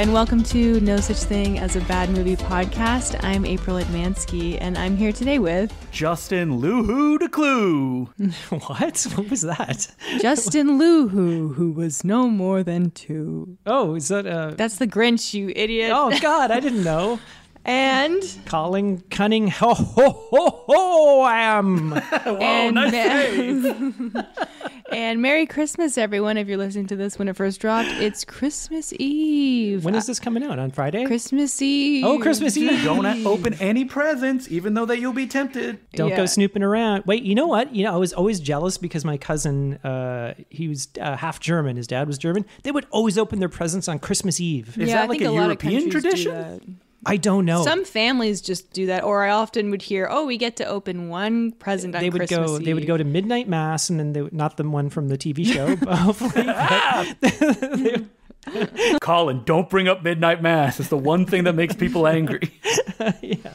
and welcome to No Such Thing as a Bad Movie podcast. I'm April Admansky, and I'm here today with... Justin Luhu de Clue. What? What was that? Justin Luhu, who was no more than two. Oh, is that That's the Grinch, you idiot. Oh, God, I didn't know. And... Colin Cunning, ho, ho, ho, ho, I am. Whoa, and nice save. And Merry Christmas, everyone. If you're listening to this when it first dropped, it's Christmas Eve. When is this coming out? On Friday? Christmas Eve. Oh, Christmas Eve. Don't open any presents, even though that you'll be tempted. Don't go snooping around. Wait, you know what? I was always jealous because my cousin, he was half German. His dad was German. They would always open their presents on Christmas Eve. Is that like a European tradition? I don't know. Some families just do that, or I often would hear, "Oh, we get to open one present on Christmas Eve." They would go to midnight mass, and then not the one from the TV show, hopefully. Colin, don't bring up midnight mass. It's the one thing that makes people angry. Yeah,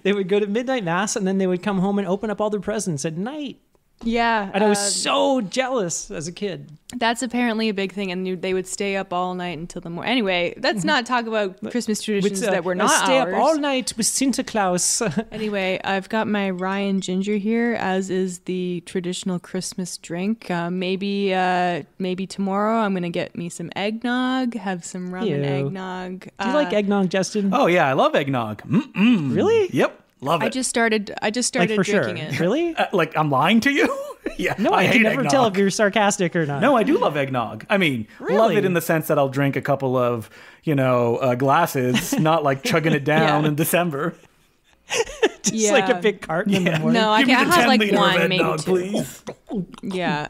they would go to midnight mass, and then they would come home and open up all their presents at night. Yeah, and I was so jealous as a kid. That's apparently a big thing, and they would stay up all night until the morning. Anyway, let's not talk about Christmas traditions that were not stay ours. Up all night with Santa Claus. Anyway, I've got my Ryan Ginger here, as is the traditional Christmas drink. Maybe tomorrow I'm going to get me some eggnog, have some rum and eggnog. Do you like eggnog, Justin? Oh yeah, I love eggnog. Mm-mm. Really? Yep. Love it. I just started like drinking for sure. it. Really? Like I'm lying to you? Yeah. No, I can never eggnog. tell if you're sarcastic or not. No, I do love eggnog. I mean, love it in the sense that I'll drink a couple of, glasses, not like chugging it down in December. Just like a big carton in the morning. No, I can't have like one, of maybe eggnog, two. please. Yeah.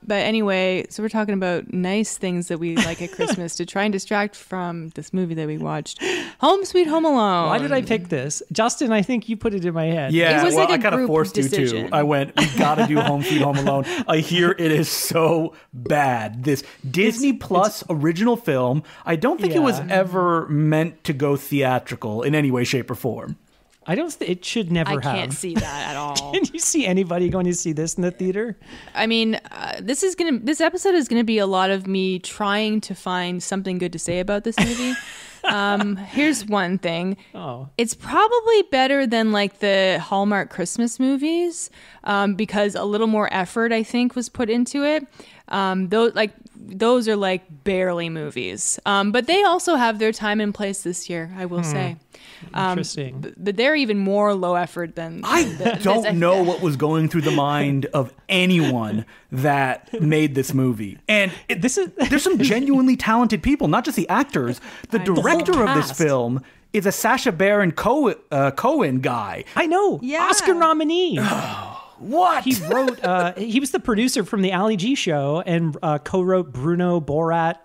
But anyway, so we're talking about nice things that we like at Christmas to try and distract from this movie that we watched, Home Sweet Home Alone. Why did I pick this? Justin, I think you put it in my head. Yeah, it was like a I kind of group forced decision. you to. I went, we gotta do Home Sweet Home Alone. I hear it is so bad. This Disney Plus original film, I don't think it was ever meant to go theatrical in any way, shape, or form. I don't. It should never have. I can't see that at all. Can you see anybody going to see this in the theater? I mean, this episode is gonna be a lot of me trying to find something good to say about this movie. Here's one thing. Oh. It's probably better than like the Hallmark Christmas movies, because a little more effort, I think, was put into it. Those are like barely movies. But they also have their time and place this year, I will say. Interesting. But they're even more low effort than... I don't know what was going through the mind of anyone that made this movie. And there's some genuinely talented people, not just the actors. The director of this film is a Sacha Baron Cohen guy. I know. Yeah. Oscar nominee. What? He wrote, he was the producer from the Ali G show and co-wrote Bruno Borat.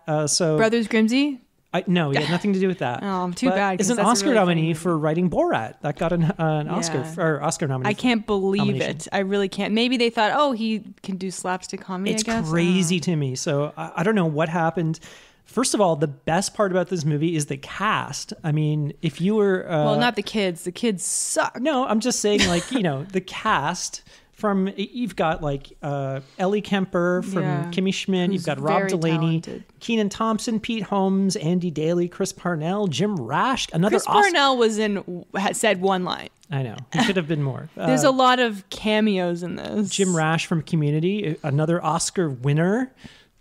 Brothers Grimsby? No, he had nothing to do with that. Oh, too bad. Is an Oscar nominee for writing Borat. That got an Oscar nomination. I can't believe it. I really can't. Maybe they thought, he can do slapstick comedy, It's I guess. crazy to me. So I don't know what happened. First of all, the best part about this movie is the cast. I mean, if you were... well, not the kids. The kids suck. No, I'm just saying, like, the cast... You've got like Ellie Kemper from Kimmy Schmidt. You've got Rob Delaney, Kenan Thompson, Pete Holmes, Andy Daly, Chris Parnell, Jim Rash. Chris Parnell said one line. I know. He could have been more. There's a lot of cameos in this. Jim Rash from Community, another Oscar winner.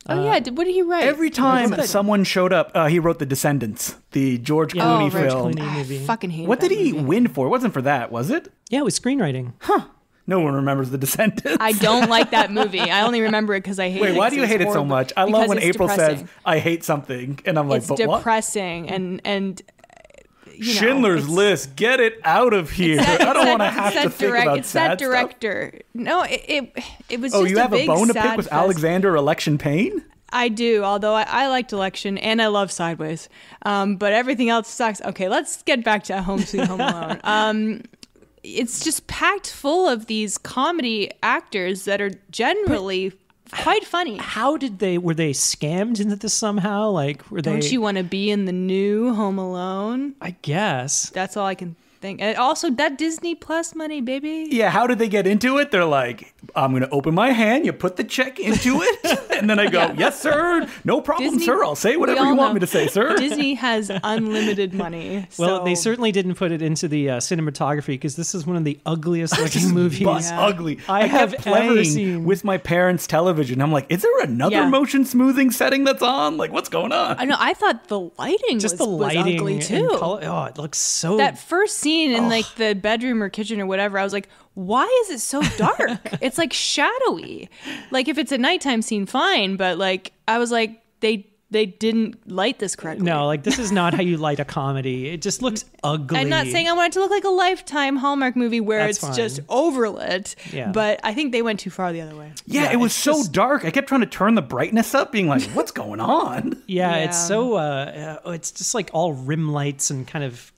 What did he write? Every time someone showed up, he wrote The Descendants, the George Clooney film. Clooney movie. I fucking hate What that did he movie. win for? It wasn't for that, was it? Yeah, it was screenwriting. Huh. No one remembers The Descendants. I don't like that movie. I only remember it because I hate it. Wait, why do you hate it so much? I love when April says, I hate something. And I'm like, it's but what? It's depressing. And Schindler's List, get it out of here. I don't want to have to think about it's sad that director. Stuff. No, it was Oh, just you have a bone to pick with fest. Alexander Election Payne? I do, although I liked Election and I love Sideways. But everything else sucks. Okay, let's get back to Home Sweet Home Alone. It's just packed full of these comedy actors that are generally quite funny. How did were they scammed into this somehow? Like, Don't you want to be in the new Home Alone? I guess. That's all I can thing. And also that Disney Plus money, baby. Yeah, how did they get into it? They're like, I'm going to open my hand, you put the check into it, and then I go, yes, sir, no problem, Disney, sir, I'll say whatever you want me to say, sir. Disney has unlimited money. Well, they certainly didn't put it into the cinematography, because this is one of the ugliest looking movies ugly. I have ever seen. With my parents' television, I'm like, is there another motion smoothing setting that's on? Like, what's going on? I know. I thought the lighting was ugly too. Oh, it looks so. That first scene in like the bedroom or kitchen or whatever, I was like, why is it so dark? It's like shadowy. Like if it's a nighttime scene, fine, but like I was like, they didn't light this correctly. No, like this is not how you light a comedy. It just looks ugly. I'm not saying I want it to look like a Lifetime Hallmark movie where it's just overlit, but I think they went too far the other way. Yeah, it was so dark. I kept trying to turn the brightness up, being like, what's going on? Yeah, it's so, it's just like all rim lights and kind of,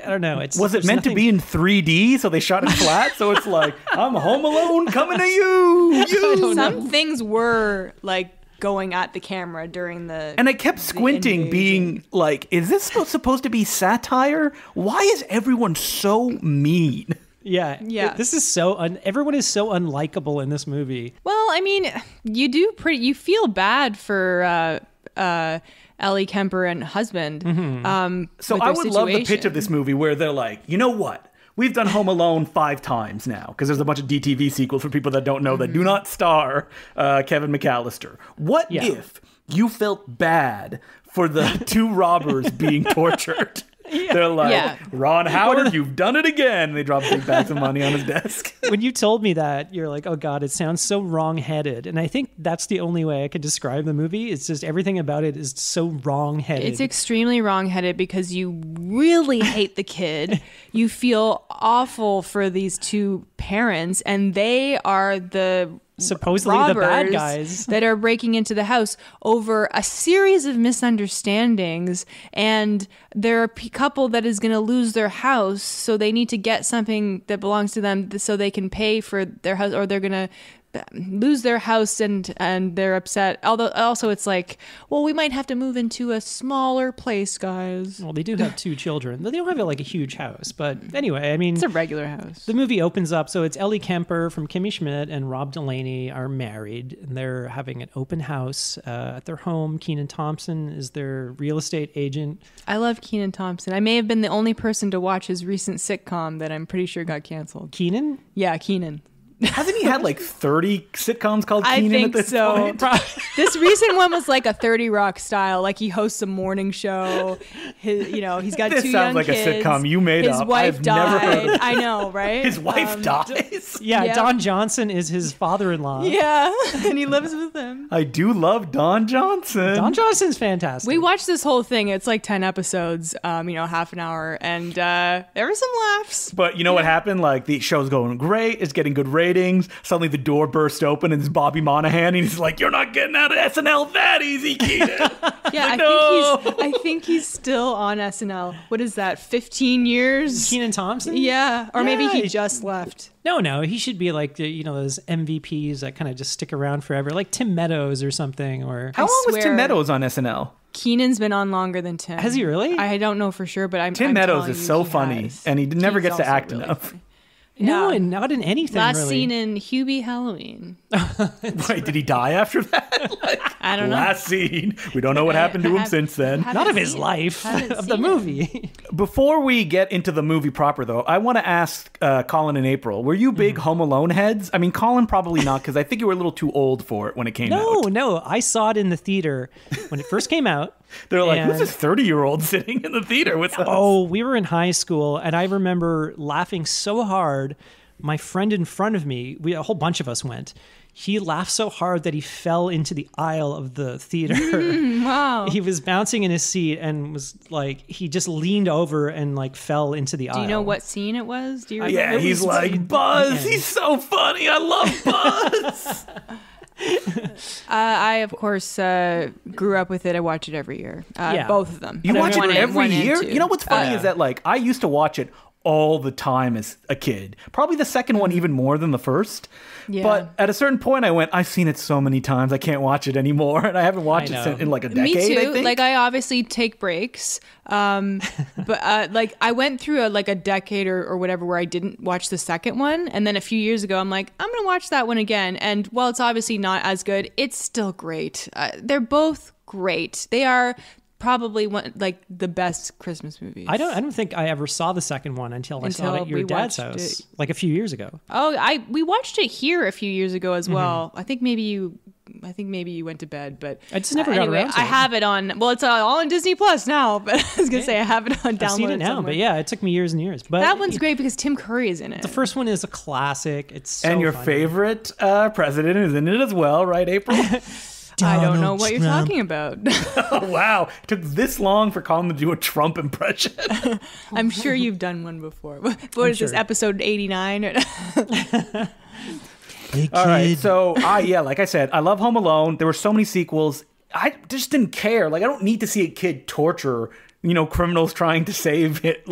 I don't know. Was it meant to be in 3D, so they shot it flat? So it's like, I'm Home Alone coming to you. Some things were like going at the camera during the and I kept squinting, being like, is this supposed to be satire? Why is everyone so mean? Yeah. This is so everyone is so unlikable in this movie. Well, I mean, you feel bad for Ellie Kemper and husband. So I would love the pitch of this movie where they're like, you know what? We've done Home Alone 5 times now, because there's a bunch of DTV sequels for people that don't know that do not star Kevin McAllister. What if you felt bad for the 2 robbers being tortured? They're like, Ron Howard, you've done it again. They drop big bags of money on his desk. When you told me that, you're like, oh God, it sounds so wrong-headed. And I think that's the only way I could describe the movie. It's just everything about it is so wrong-headed. It's extremely wrong-headed because you really hate the kid. You feel awful for these 2 parents, and they are the supposedly the bad guys that are breaking into the house over a series of misunderstandings, and they're a couple that is going to lose their house, so they need to get something that belongs to them so they can pay for their house, or they're going to lose their house, and they're upset. Although also it's like, well, we might have to move into a smaller place, guys. Well, they do have 2 children. They don't have like a huge house, but anyway, I mean, it's a regular house. The movie opens up, so it's Ellie Kemper from Kimmy Schmidt and Rob Delaney are married, and they're having an open house at their home. Kenan Thompson is their real estate agent. I love Kenan Thompson. I may have been the only person to watch his recent sitcom that I'm pretty sure got canceled. Kenan? Yeah, Kenan. Hasn't he had like 30 sitcoms called Kenan at this point? This recent one was like a 30 Rock style. Like he hosts a morning show. He's got 2 young kids. This sounds like a sitcom you made up. His wife I've died. Never heard of I know, right? His wife dies? Yeah, Don Johnson is his father-in-law. Yeah, and he lives with him. I do love Don Johnson. Don Johnson's fantastic. We watched this whole thing. It's like 10 episodes, half an hour. And there were some laughs. But you know what happened? Like the show's going great. It's getting good ratings. Suddenly the door burst open and it's Bobby Monahan, and he's like, "You're not getting out of SNL that easy, Kenan." Yeah, I think he's still on SNL. What is that? 15 years? Kenan Thompson? Yeah, or maybe he just left. No, he should be like those MVPs that kind of just stick around forever, like Tim Meadows or something. Or how long was Tim Meadows on SNL? Keenan's been on longer than Tim. Has he really? I don't know for sure, but Tim Meadows is so funny, and he never gets to act really enough. Funny. No, and not in anything. Last really. seen in Hubie Halloween. Wait, did he die after that? I don't know. Last scene. We don't know what happened to him since then. Not of his life, of the movie. Before we get into the movie proper, though, I want to ask Colin and April, were you big Home Alone heads? I mean, Colin probably not, because I think you were a little too old for it when it came out. No. I saw it in the theater when it first came out. They're like, who's this 30-year-old sitting in the theater with us? Oh, we were in high school, and I remember laughing so hard. My friend in front of me, a whole bunch of us went. He laughed so hard that he fell into the aisle of the theater. Wow. He was bouncing in his seat and was like, he just leaned over and like fell into the aisle. Do you know what scene it was? Do you remember? Yeah, he's like, Buzz, he's so funny. I love Buzz. I, of course, grew up with it. I watch it every year. Both of them. You watch it every year? You know what's funny is that like I used to watch it all the time as a kid. Probably the second one even more than the first. Yeah. But at a certain point, I went, I've seen it so many times, I can't watch it anymore. And I haven't watched it in like a decade, Me too. I think. Like, I obviously take breaks. But like, I went through a decade or whatever where I didn't watch the second one. And then a few years ago, I'm like, I'm going to watch that one again. And while it's obviously not as good, it's still great. They're both great. They are probably the best Christmas movies. I don't think I ever saw the second one until I saw it at your dad's house, like a few years ago. Oh, we watched it here a few years ago as well. I think maybe you went to bed, but I just never got around to it. I have it on. Well, it's all on Disney Plus now, but I was gonna say I have it on download. I've seen it now, somewhere. but yeah, it took me years and years. But that one's great because Tim Curry is in it. The first one is a classic. It's so and your funny. favorite president is in it as well, right, April? I don't know what you're talking about. Oh, wow. It took this long for Colin to do a Trump impression. I'm sure you've done one before. What is this, episode 89? Hey, all right. So, like I said, I love Home Alone. There were so many sequels. I just didn't care. Like, I don't need to see a kid torture, criminals trying to save it,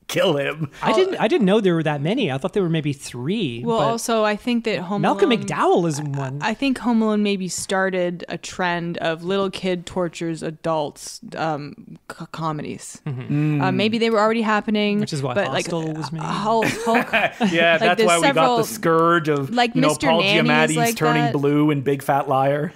kill him. I didn't know there were that many. I thought there were maybe 3. Well, also, I think that Malcolm McDowell is in one. I think Home Alone maybe started a trend of little kid tortures adults comedies. Mm-hmm. Maybe they were already happening. Which is why Hostel was made. Hulk. Yeah, that's why we got the scourge of Mr. Paul Nanny Giamatti's turning that. blue in Big Fat Liar.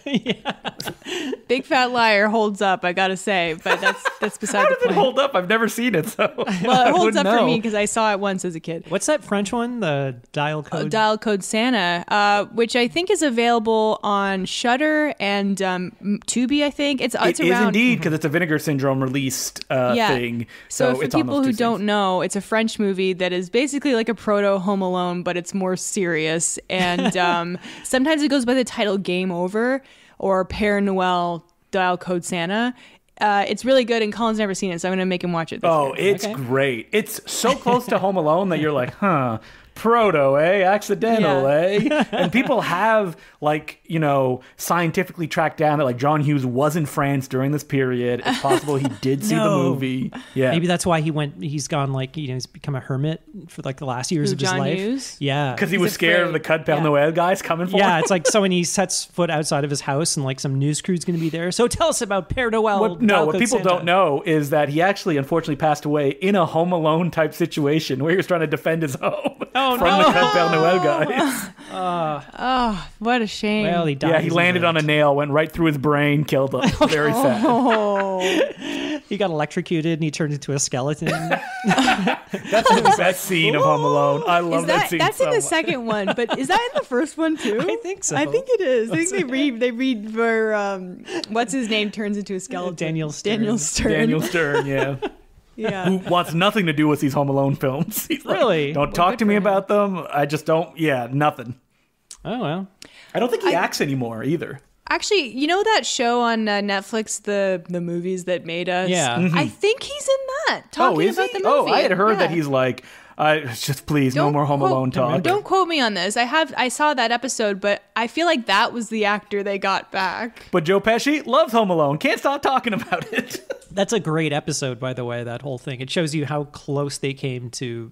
Big Fat Liar holds up, I gotta say, but that's beside How the does point. it hold up? I've never seen it, so Well, it holds up for know. me because I saw it once as a kid. What's that French one? The Dial Code? Dial Code Santa, which I think is available on Shudder and Tubi, I think. It's It is around. indeed, because it's a Vinegar Syndrome released thing. So for it's on people those who two don't things. know, it's a French movie that is basically like a proto Home Alone, but it's more serious. And sometimes it goes by the title Game Over or Père Noël Dial Code Santa. It's really good, and Colin's never seen it, so I'm going to make him watch it this year. It's great. It's so close to Home Alone that you're like, proto, accidental, And people have scientifically tracked down that John Hughes was in France during this period. It's possible he did see the movie. Yeah, maybe that's why he's gone he's become a hermit for the last years of his John life. Hughes? Yeah, because he was scared of the Cud Père Noël guys coming for him. Yeah, it's so when he sets foot outside of his house and some news crew's going to be there. So tell us about Père Noël. What people don't know is that he actually unfortunately passed away in a Home Alone type situation where he was trying to defend his home from the Cud Père Noël guys. Oh, what a shame. Well, he died. Yeah, he landed on a nail, went right through his brain, killed him. Very sad. Oh. He got electrocuted and he turned into a skeleton. That's the best scene of Home Alone. I love that scene. That's so in the much. second one, but is that in the first one too? I think so. I think it is. I think they read for what's his name turns into a skeleton. Daniel Stern. Daniel Stern, yeah. Yeah. Who wants nothing to do with these Home Alone films. He's like, Really? don't talk to me about them. I just don't. Yeah, nothing. Oh, well. I don't think he acts anymore either. Actually, you know that show on Netflix, the movies that made us? Yeah. Mm-hmm. I think he's in that, talking about the movie. Oh, I had heard that he's like, just please, no more Home Alone talk. Don't quote me on this. I saw that episode, but I feel like that was the actor they got back. But Joe Pesci loves Home Alone. Can't stop talking about it. That's a great episode, by the way, that whole thing. It shows you how close they came to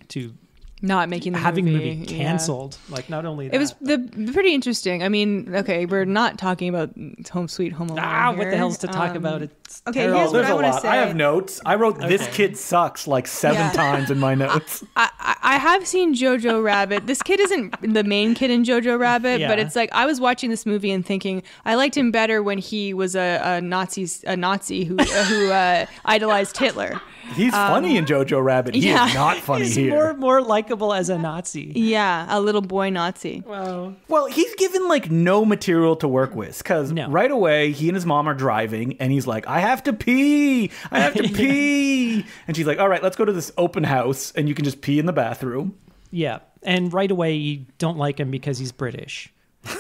Not making the having movie. the movie canceled. Not only that. It was pretty interesting. I mean, okay, we're not talking about Home Sweet Home Alone what the hell's to talk about? It's okay, terrible. here's what There's I a want to lot. say. I have notes. I wrote "This kid sucks" 7 times in my notes. I have seen Jojo Rabbit. This kid isn't the main kid in Jojo Rabbit, Yeah. but it's I was watching this movie and thinking I liked him better when he was a Nazi who idolized Hitler. He's funny in Jojo Rabbit. He is not funny He's here. more likable as a Nazi. Yeah, a little boy Nazi. Wow. Well, he's given no material to work with because right away he and his mom are driving and he's like, I have to pee. And she's like, all right, let's go to this open house and you can just pee in the bathroom. Yeah. And right away you don't like him because he's British.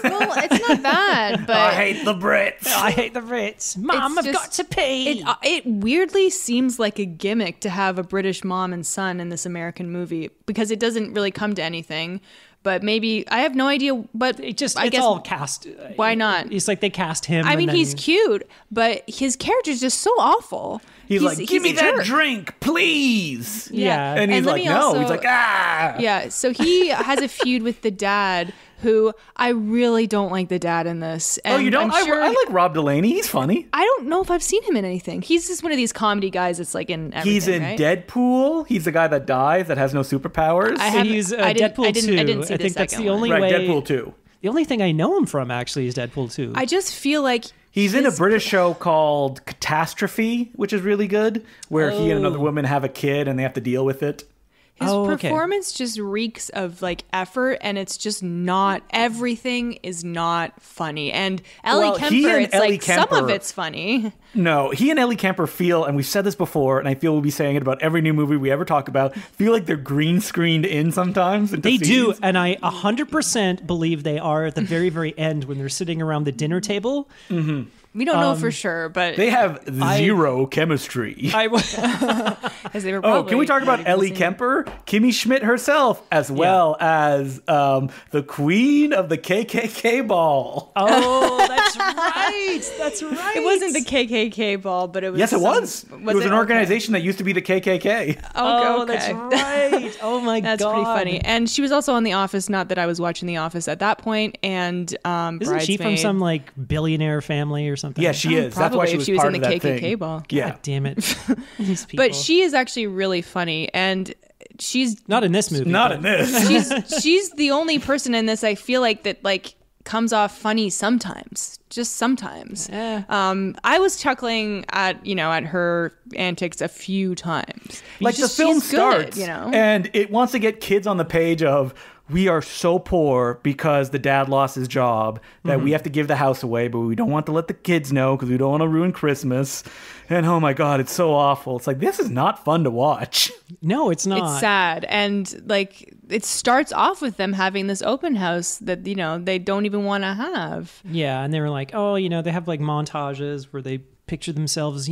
Well, it's not bad, but I hate the Brits. I hate the Brits. Mom, I've got to pee. It weirdly seems like a gimmick to have a British mom and son in this American movie because it doesn't really come to anything. But maybe I have no idea. But it's guess all cast. Why not? It's like they cast him. I mean, he's cute, but his character's just so awful. He's like, give me that drink, please. Yeah. And he's like, no. He's like, ah. Yeah. So he has a feud with the dad, who I really don't like the dad in this. And you don't? I'm sure I like Rob Delaney. He's funny. I don't know if I've seen him in anything. He's just one of these comedy guys that's like in everything, He's in right? Deadpool. He's the guy that dies that has no superpowers. He's Deadpool 2. I didn't see I think that's the only right, way. Deadpool 2. The only thing I know him from actually is Deadpool 2. I just feel like he's in a British show called Catastrophe, which is really good, where he and another woman have a kid and they have to deal with it. His performance just reeks of like effort, and it's just not, everything is not funny. And Ellie Kemper, it's like some of it's funny. No, he and Ellie Kemper feel, and we've said this before, and I feel we'll be saying it about every new movie we ever talk about, feel like they're green screened in sometimes. They do, and I 100% believe they are at the very, very end when they're sitting around the dinner table. Mm-hmm. We don't know for sure, but they have zero chemistry. As they were can we talk about Ellie Kemper, Kimmy Schmidt herself, as well as the queen of the KKK ball? Oh, that's right. That's right. It wasn't the KKK ball, but it was. Yes, it was. It was an organization that used to be the KKK. Okay. That's right. Oh my god, that's pretty funny. And she was also on The Office. Not that I was watching The Office at that point. And isn't she from some like billionaire family or something? Yeah, she is. That's why she was in the KKK thing. Ball. God yeah, damn it. These people. But she is actually really funny, and she's not in this movie. Not in this. She's the only person in this I feel like that like comes off funny sometimes, just sometimes. I was chuckling at her antics a few times. Like the film starts, and it wants to get kids on the page of, we are so poor because the dad lost his job that we have to give the house away, but we don't want to let the kids know because we don't want to ruin Christmas. And oh my God, it's so awful. It's like, this is not fun to watch. No, it's not. It's sad. And like, it starts off with them having this open house that, they don't even want to have. Yeah. And they were like, they have like montages where they picture themselves,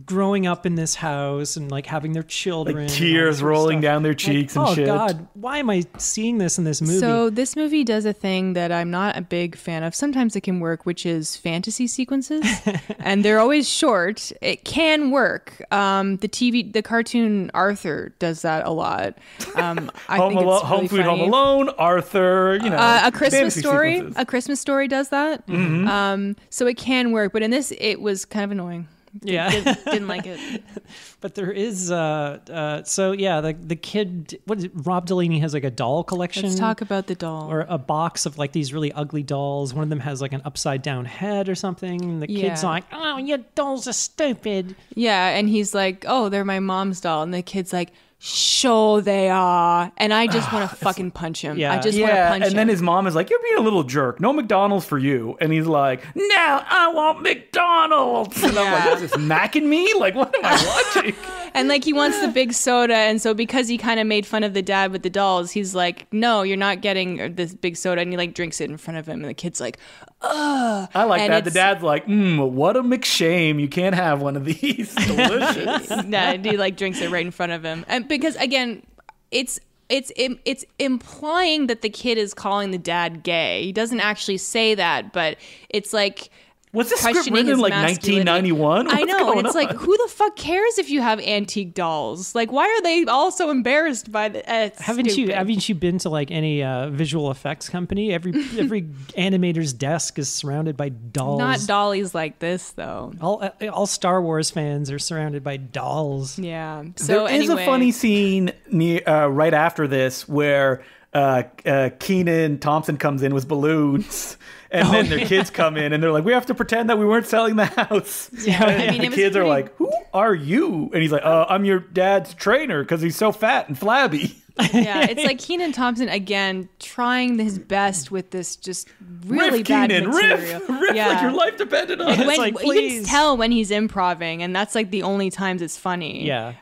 growing up in this house and like having their children, like tears rolling down their cheeks and shit. Oh God, why am I seeing this in this movie? So this movie does a thing that I'm not a big fan of. Sometimes it can work, which is fantasy sequences, and they're always short. It can work. The cartoon Arthur does that a lot. I think it's really Home Sweet funny. Home Alone, Arthur, A Christmas Story. Sequences. A Christmas Story does that. Mm-hmm. So it can work, but in this, it was kind of annoying. Yeah, didn't like it. But there is the kid. What is it? Rob Delaney has like a doll collection. Let's talk about the doll, or a box of like these really ugly dolls. One of them has like an upside down head or something. And the kid's like, "Oh, your dolls are stupid." Yeah, and he's like, "Oh, they're my mom's doll," and the kid's like, "Sure they are," and I just want to fucking punch him. Yeah. I just want to punch him. And then his mom is like, "You're being a little jerk. No McDonald's for you." And he's like, "No, I want McDonald's." And I'm like, "Is this macking me? Like, what am I watching?" And like he wants the big soda, and so because he kind of made fun of the dad with the dolls, he's like, "No, you're not getting this big soda," and he like drinks it in front of him, and the kid's like, "Ugh." I like that. The dad's like, "What a McShame. You can't have one of these. Delicious." Nah, he like drinks it right in front of him, and because again, it's implying that the kid is calling the dad gay. He doesn't actually say that, but it's like, was this script written in like 1991? I know, and it's like, who the fuck cares if you have antique dolls? Like, why are they all so embarrassed by the? Haven't you been to like any visual effects company? Every animator's desk is surrounded by dolls. Not dollies like this though. All Star Wars fans are surrounded by dolls. Yeah. So there is a funny scene right after this where Kenan Thompson comes in with balloons. And then their kids come in and they're like, we have to pretend that we weren't selling the house. Yeah, and the kids are like, who are you? And he's like, I'm your dad's trainer because he's so fat and flabby. Yeah, it's like Kenan Thompson again trying his best with this just really riff, bad Kenan, material. Riff like your life depended on it. It's like, you can tell when he's improving, and that's like the only times it's funny. Yeah.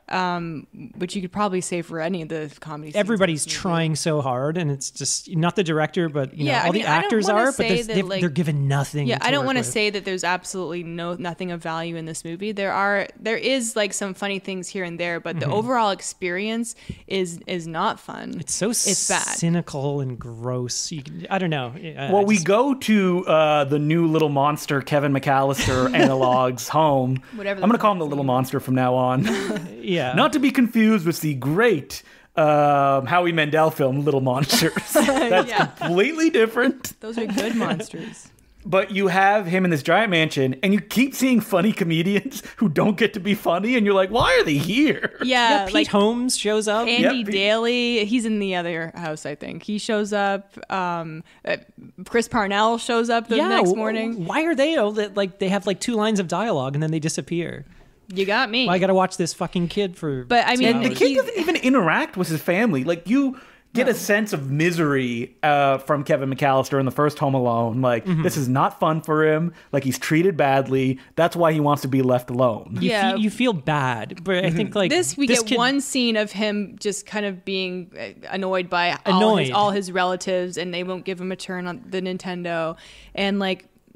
Which you could probably say for any of the comedy. Everybody's trying so hard, and it's just not the director, but all the actors are, but they're given nothing. Yeah, I don't want to with. say that there's absolutely nothing of value in this movie. There is like some funny things here and there, but the overall experience is not not fun. It's so bad. cynical and gross. I don't know. Well, we go to the new Little Monster Kevin McAllister analog's home. I'm going to call him the Little Monster from now on. Yeah. Not to be confused with the great Howie Mandel film, Little Monsters. That's completely different. Those are good monsters. But you have him in this giant mansion, and you keep seeing funny comedians who don't get to be funny, and you're like, why are they here? Yeah, Pete Holmes shows up. Andy Daly, he's in the other house, I think. He shows up. Chris Parnell shows up the next morning. Why are they they have 2 lines of dialogue and then they disappear? You got me. Well, I got to watch this fucking kid for. But I mean, the kid doesn't even interact with his family. Like you get a sense of misery from Kevin McAllister in the first Home Alone. Like, this is not fun for him. Like, he's treated badly. That's why he wants to be left alone. You feel bad. But I think, we get one scene of him just kind of being annoyed by all his relatives, and they won't give him a turn on the Nintendo. And,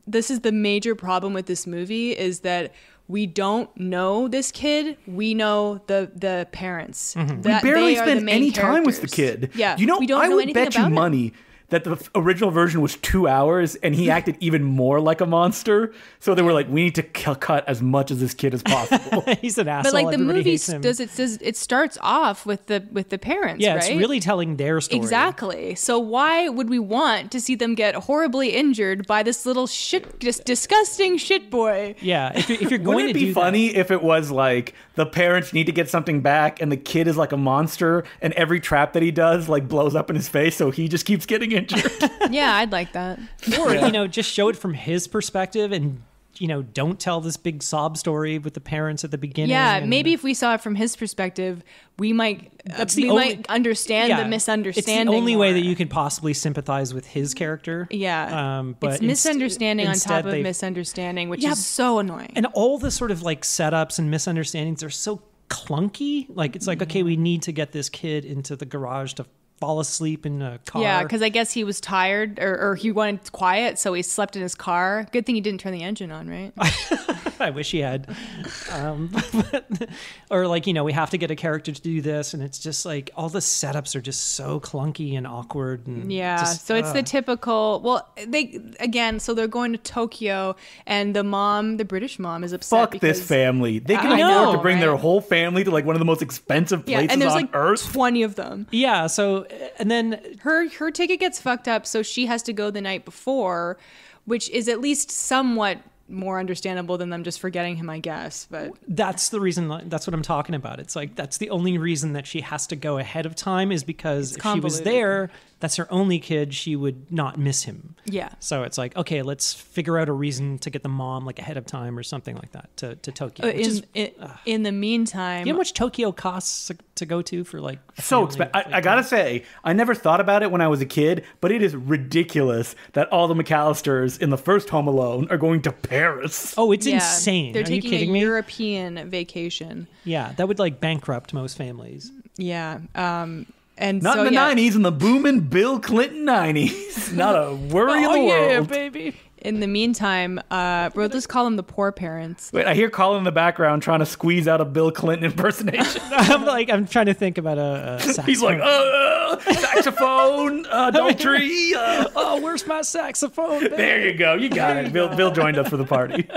this is the major problem with this movie, is that we don't know this kid. We know the parents. We barely spend any time with the kid. Yeah, you know, we don't I know would anything bet you about money that the original version was 2 hours, and he acted even more like a monster. So they were like, we need to cut as much of this kid as possible. He's an asshole. But the movie it starts off with the parents. Yeah, right? It's really telling their story. Exactly. So why would we want to see them get horribly injured by this little disgusting shit boy? Yeah, if you're going Wouldn't it be funny if it was like the parents need to get something back, and the kid is like a monster, and every trap that he does blows up in his face, so he just keeps getting injured. Yeah, I'd like that. Or just show it from his perspective, and don't tell this big sob story with the parents at the beginning. Yeah, maybe if we saw it from his perspective, we might understand the misunderstanding. It's the only more. way that you can possibly sympathize with his character. Yeah, but it's misunderstanding on top of misunderstanding, which is so annoying. And all the sort of setups and misunderstandings are so clunky. It's okay, we need to get this kid into the garage to fall asleep in a car. Yeah, because I guess he was tired or he wanted quiet, so he slept in his car. Good thing he didn't turn the engine on, right? I wish he had. Or we have to get a character to do this, and it's just all the setups are just so clunky and awkward. And so it's the typical. Well, so they're going to Tokyo, and the British mom is upset. Fuck this family. They can afford to bring their whole family to one of the most expensive places and there's on earth. 20 of them. Yeah, so and then her ticket gets fucked up, so she has to go the night before, which is at least somewhat more understandable than them just forgetting him, I guess. But that's the reason. That's what I'm talking about. It's that's the only reason that she has to go ahead of time, is because if she was there, that's her only kid, she would not miss him. Yeah. So it's okay, let's figure out a reason to get the mom ahead of time or something like that to Tokyo. In the meantime, you know how much Tokyo costs to go to for so expensive. I gotta say, I never thought about it when I was a kid, but it is ridiculous that all the McAllisters in the first Home Alone are going to Paris. Oh, it's insane. They're Are you taking kidding a me? European vacation. Yeah, that would bankrupt most families. Yeah. And not in the 90s, in the booming Bill Clinton 90s. Not a worry in the world. Yeah, baby. In the meantime, we'll just call them the poor parents. Wait, I hear Colin in the background trying to squeeze out a Bill Clinton impersonation. I'm trying to think about a saxophone. He's like, saxophone, adultery. Where's my saxophone? Baby? There you go. You got it. Bill joined us for the party.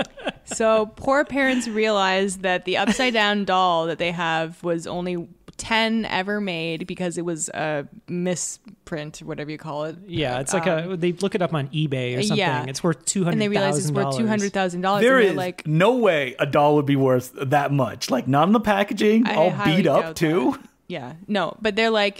So poor parents realize that the upside down doll that they have was only 10 ever made because it was a misprint, whatever you call it. Yeah, it's they look it up on eBay or something. Yeah. It's worth $200,000. And they realize it's worth $200,000. There is no way a doll would be worth that much. Not in the packaging, all beat up too. That. Yeah, no, but they're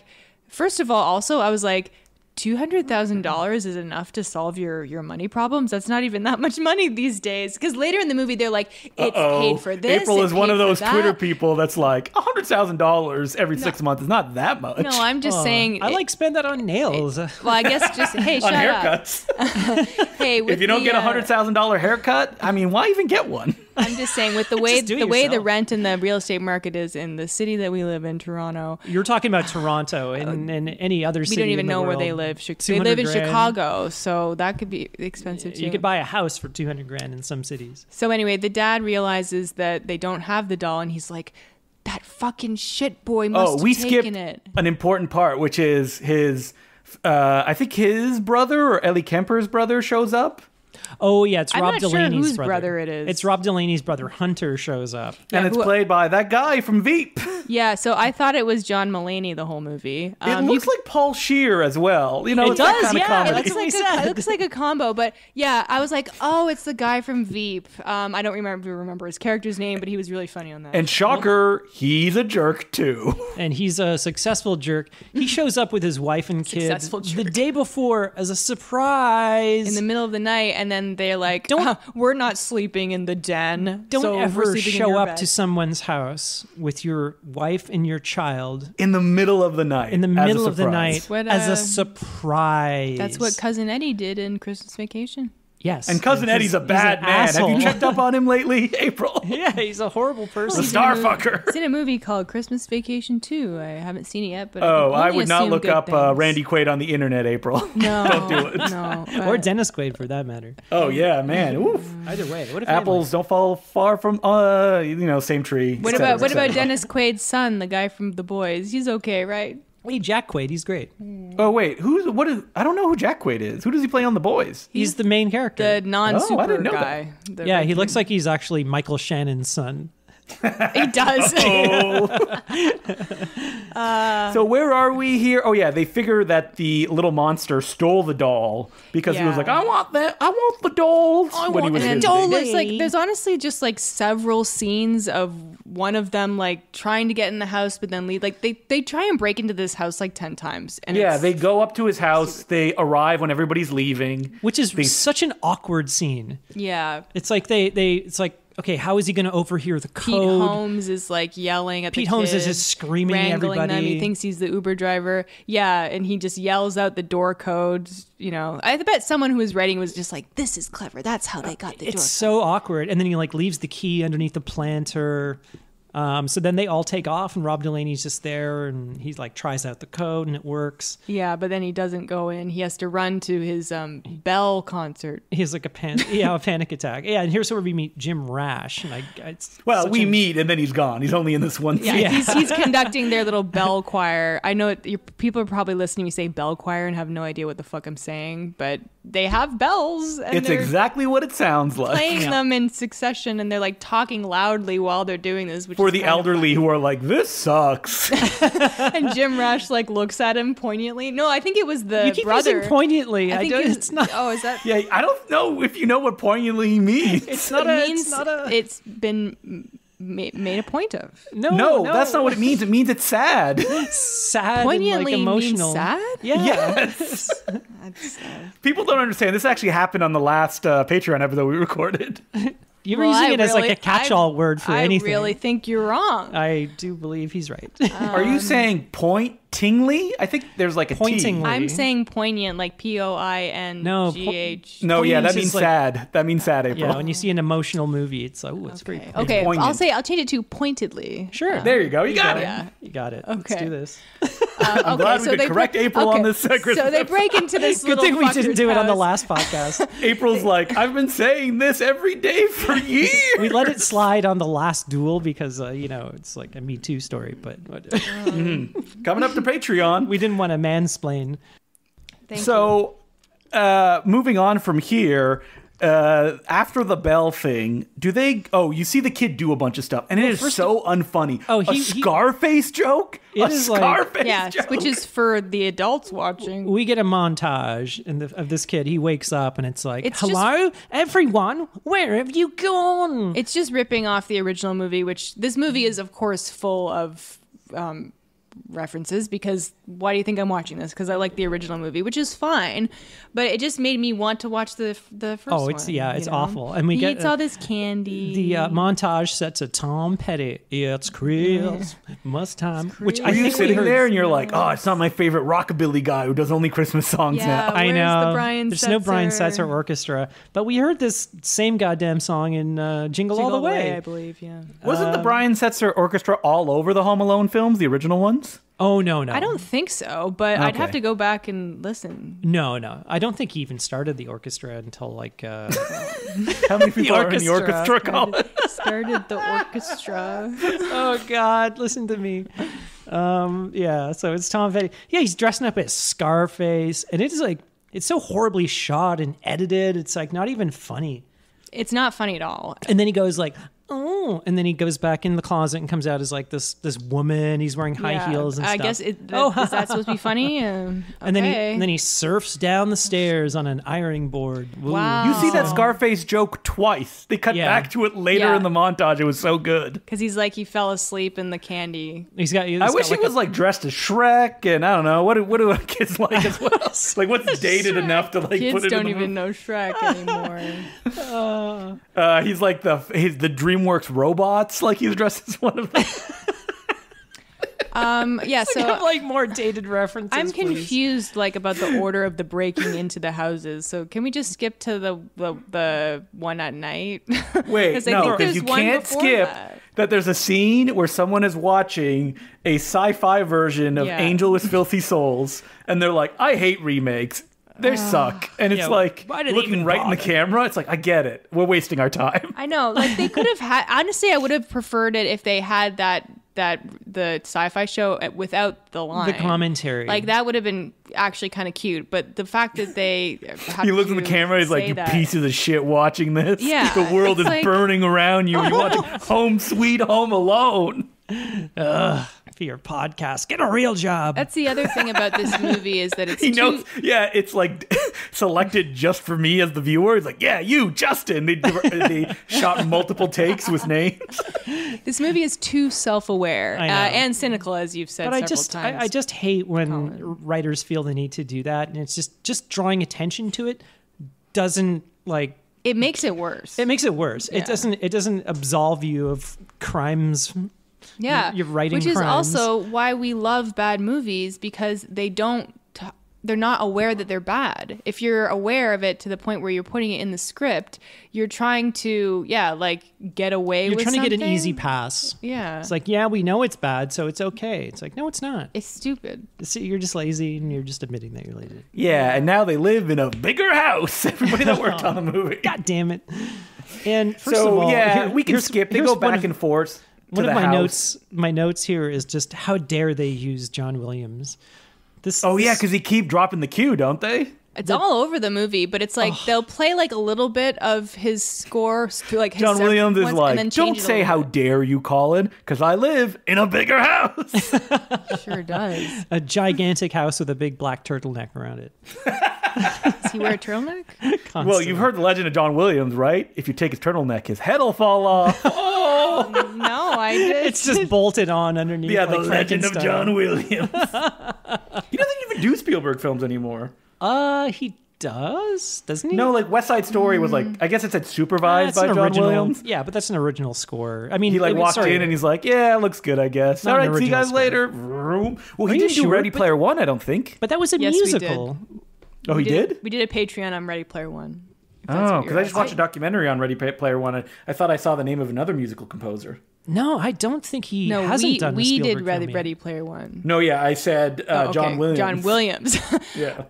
first of all, also I was $200,000 is enough to solve your money problems. That's not even that much money these days. Because later in the movie, they're it's paid for this. April is one of those Twitter people that's $100,000 every 6 months is not that much. No, I'm just saying. I spend that on nails. Well, I guess just hey, shut on haircuts. up. Hey, if you don't get a $100,000 haircut, I mean, why even get one? I'm just saying, with the way the rent and the real estate market is in the city that we live in, Toronto. You're talking about Toronto and any other city. We don't even know where they live. They live in Chicago, so that could be expensive too. You could buy a house for $200,000 in some cities. So anyway, the dad realizes that they don't have the doll, and he's like, that fucking shit boy must have taken it. An important part, which is his, I think his brother or Ellie Kemper's brother shows up. Oh, yeah, it's Rob Delaney's sure whose brother it is. It's Rob Delaney's brother. Hunter shows up. And it's played by that guy from Veep. Yeah, so I thought it was John Mulaney the whole movie. It looks like Paul Scheer as well. You know, it it's does, that kind of comedy. It looks like a combo, but yeah, I was like, oh, it's the guy from Veep. I don't remember his character's name, but he was really funny on that. And shocker, he's a jerk too. And he's a successful jerk. He shows up with his wife and kids the day before as a surprise. In the middle of the night, and then they're like, we're not sleeping in the den. Don't ever show up to someone's house with your wife and your child. In the middle of the night. In the middle of the night as a surprise. That's what Cousin Eddie did in Christmas Vacation. Yes. And Cousin Eddie's a bad man. Asshole. Have you checked up on him lately, April? Yeah, he's a horrible person. The starfucker. He's in a movie called Christmas Vacation 2. I haven't seen it yet, but I would not look up Randy Quaid on the internet, April. No. Don't do it. No. Or Dennis Quaid, for that matter. Oh, yeah, man. Oof. Either way. What if apples don't fall far from, same tree. What about Dennis Quaid's son, the guy from The Boys? He's okay, right? Hey, Jack Quaid, he's great. Oh wait, I don't know who Jack Quaid is. Who does he play on The Boys? He's the main character. The non-super guy. Yeah, he looks like he's actually Michael Shannon's son. He does. So where are we here? Oh yeah, they figure that the little monster stole the doll because he was like, I want the dolls. There's honestly just like several scenes of one of them like trying to get in the house but then leave. Like they try and break into this house like 10 times. And they go up to his house. They arrive when everybody's leaving, which is such an awkward scene. Yeah, it's like it's like, okay, how is he going to overhear the code? Pete Holmes is like yelling at the kids. Pete Holmes is just screaming at everybody. Them. He thinks he's the Uber driver. Yeah, and he just yells out the door code. You know, I bet someone who was writing was just like, this is clever. That's how they got the door code. It's so awkward. And then he like leaves the key underneath the planter. So then they all take off and Rob Delaney's just there and he like tries out the code and it works. Yeah, but then he doesn't go in. He has to run to his Bell concert. He has like a panic attack. Yeah, and here's where we meet Jim Rash. And we meet and then he's gone. He's only in this one scene. Yeah, he's conducting their little bell choir. I know people are probably listening to me say bell choir and have no idea what the fuck I'm saying, but they have bells. And it's exactly what it sounds like. Playing them in succession and they're like talking loudly while they're doing this, which for the elderly who are like, this sucks. And Jim Rash like looks at him poignantly. No, I think it was the you keep brother. Using poignantly. It's not. Oh, is that? Yeah, I don't know if you know what poignantly means. It's been made a point of. No, that's not what it means. It means it's sad. Sad poignantly and like emotional. Means sad? Yeah. Yes. That's sad. People don't understand. This actually happened on the last Patreon episode we recorded. You were using it as like a catch-all word for anything. I really think you're wrong. I do believe he's right. Are you saying pointingly? I think there's like a pointingly. T. I'm saying poignant, like POINGH. No, yeah, that means sad. That means sad, April. Yeah, when you see an emotional movie, it's it's very poignant. Okay, I'll change it to pointedly. Sure. There you go. You got it. Yeah. You got it. Okay. Let's do this. I'm glad we could correct April on this Christmas So they break into this Good thing we didn't do it on the last podcast. April's like, I've been saying this every day for years. We let it slide on the last duel because, it's like a Me Too story. But Coming up to Patreon. We didn't want to mansplain. Thank you. Moving on from here, after the bell thing, you see the kid do a bunch of stuff, and it is so unfunny. Oh, a Scarface joke? It is Yes, joke? which is for the adults watching. We get a montage of this kid. He wakes up, and it's like, hello, everyone, where have you gone? It's just ripping off the original movie, which this movie is, of course, full of references, because why do you think I'm watching this? Because I like the original movie, which is fine, but it just made me want to watch the first one. It's awful. And he eats all this candy. The montage sets to Tom Petty. It's Christmas time. Which I think think sitting there and you're like, oh, it's not my favorite rockabilly guy who does only Christmas songs now. I know. There's no Brian Setzer orchestra, but we heard this same goddamn song in Jingle All the Way. I believe. Yeah. Wasn't the Brian Setzer orchestra all over the Home Alone films, the original ones? Oh, no. I don't think so, but I'd have to go back and listen. No. I don't think he even started the orchestra until like... How many people are in the orchestra, Colin? Started the orchestra. Oh, God, listen to me. Yeah, so it's Tom Petty. Yeah, he's dressing up as Scarface, and it's like, it's so horribly shot and edited. It's like not even funny. It's not funny at all. And then he goes like, oh, and then he goes back in the closet and comes out as like this woman. He's wearing high heels and stuff. I guess is that supposed to be funny? Okay. And then he surfs down the stairs on an ironing board. Ooh. Wow. You see that Scarface joke twice. They cut back to it later in the montage. It was so good. Because he's like, he fell asleep in the candy. I wish he was like dressed as Shrek, and I don't know, what do kids like as well? Like, what's dated enough to like kids put it don't in even know Shrek anymore. He's like the DreamWorks robots, like he's dressed as one of them. So have, like more dated references. I'm confused like about the order of the breaking into the houses. So can we just skip to the one at night? Wait, no, because you can't skip that there's a scene where someone is watching a sci-fi version of Angel with Filthy Souls, and they're like, I hate remakes. They suck. And it's like looking right in the camera. It's like, I get it. We're wasting our time. I know. Like they could have had, honestly, I would have preferred it if they had the sci-fi show without the line. The commentary. Like that would have been actually kind of cute. But the fact that they he looks in the camera, he's like, you pieces of shit watching this. Yeah. The world is like, burning around you. You're watching Home Sweet Home Alone. For your podcast, get a real job. That's the other thing about this movie is that it's it's like selected just for me as the viewer. It's like, yeah, you, Justin. They shot multiple takes with names. This movie is too self-aware and cynical, as you've said several times. I just hate when writers feel the need to do that, and it's just drawing attention to it doesn't like. It makes it worse. It makes it worse. Yeah. It doesn't absolve you of crimes. Yeah, you're writing which is crimes. also why we love bad movies, because they're not aware that they're bad. If you're aware of it to the point where you're putting it in the script, you're trying to get away with something. You're trying to get an easy pass. Yeah. It's like, we know it's bad, so it's okay. It's like, no, it's not. It's stupid. You're just lazy, and you're just admitting that you're lazy. Yeah, and now they live in a bigger house. Everybody that worked on the movie. God damn it. And first of all, we can skip. They go back and forth. One of my notes here is just how dare they use John Williams. Because they keep dropping the cue, don't they? It's all over the movie, but it's like they'll play like a little bit of his score, like his John Williams is like, don't say how dare you, Colin, because I live in a bigger house. Sure does. A gigantic house with a big black turtleneck around it. Does he wear a turtleneck? Constantly. Well, you've heard the legend of John Williams, right? If you take his turtleneck, his head will fall off. Oh no, I did. It's just bolted on underneath. Yeah, the legend of John Williams. He doesn't even do Spielberg films anymore. He does, doesn't he? No, like West Side Story was like, I guess it said supervised by John Williams. Yeah, but that's an original score. I mean, he walked in and he's like, yeah, it looks good, I guess. All right, see you guys later. Well, he didn't do Ready Player One, I don't think. But that was a musical. Oh, he did? We did a Patreon on Ready Player One. Oh, because I just watched a documentary on Ready Player One. I thought I saw the name of another musical composer. No, I don't think he hasn't done a Spielberg we did film Ready Player One. No, yeah, I said John Williams. John Williams. Yeah.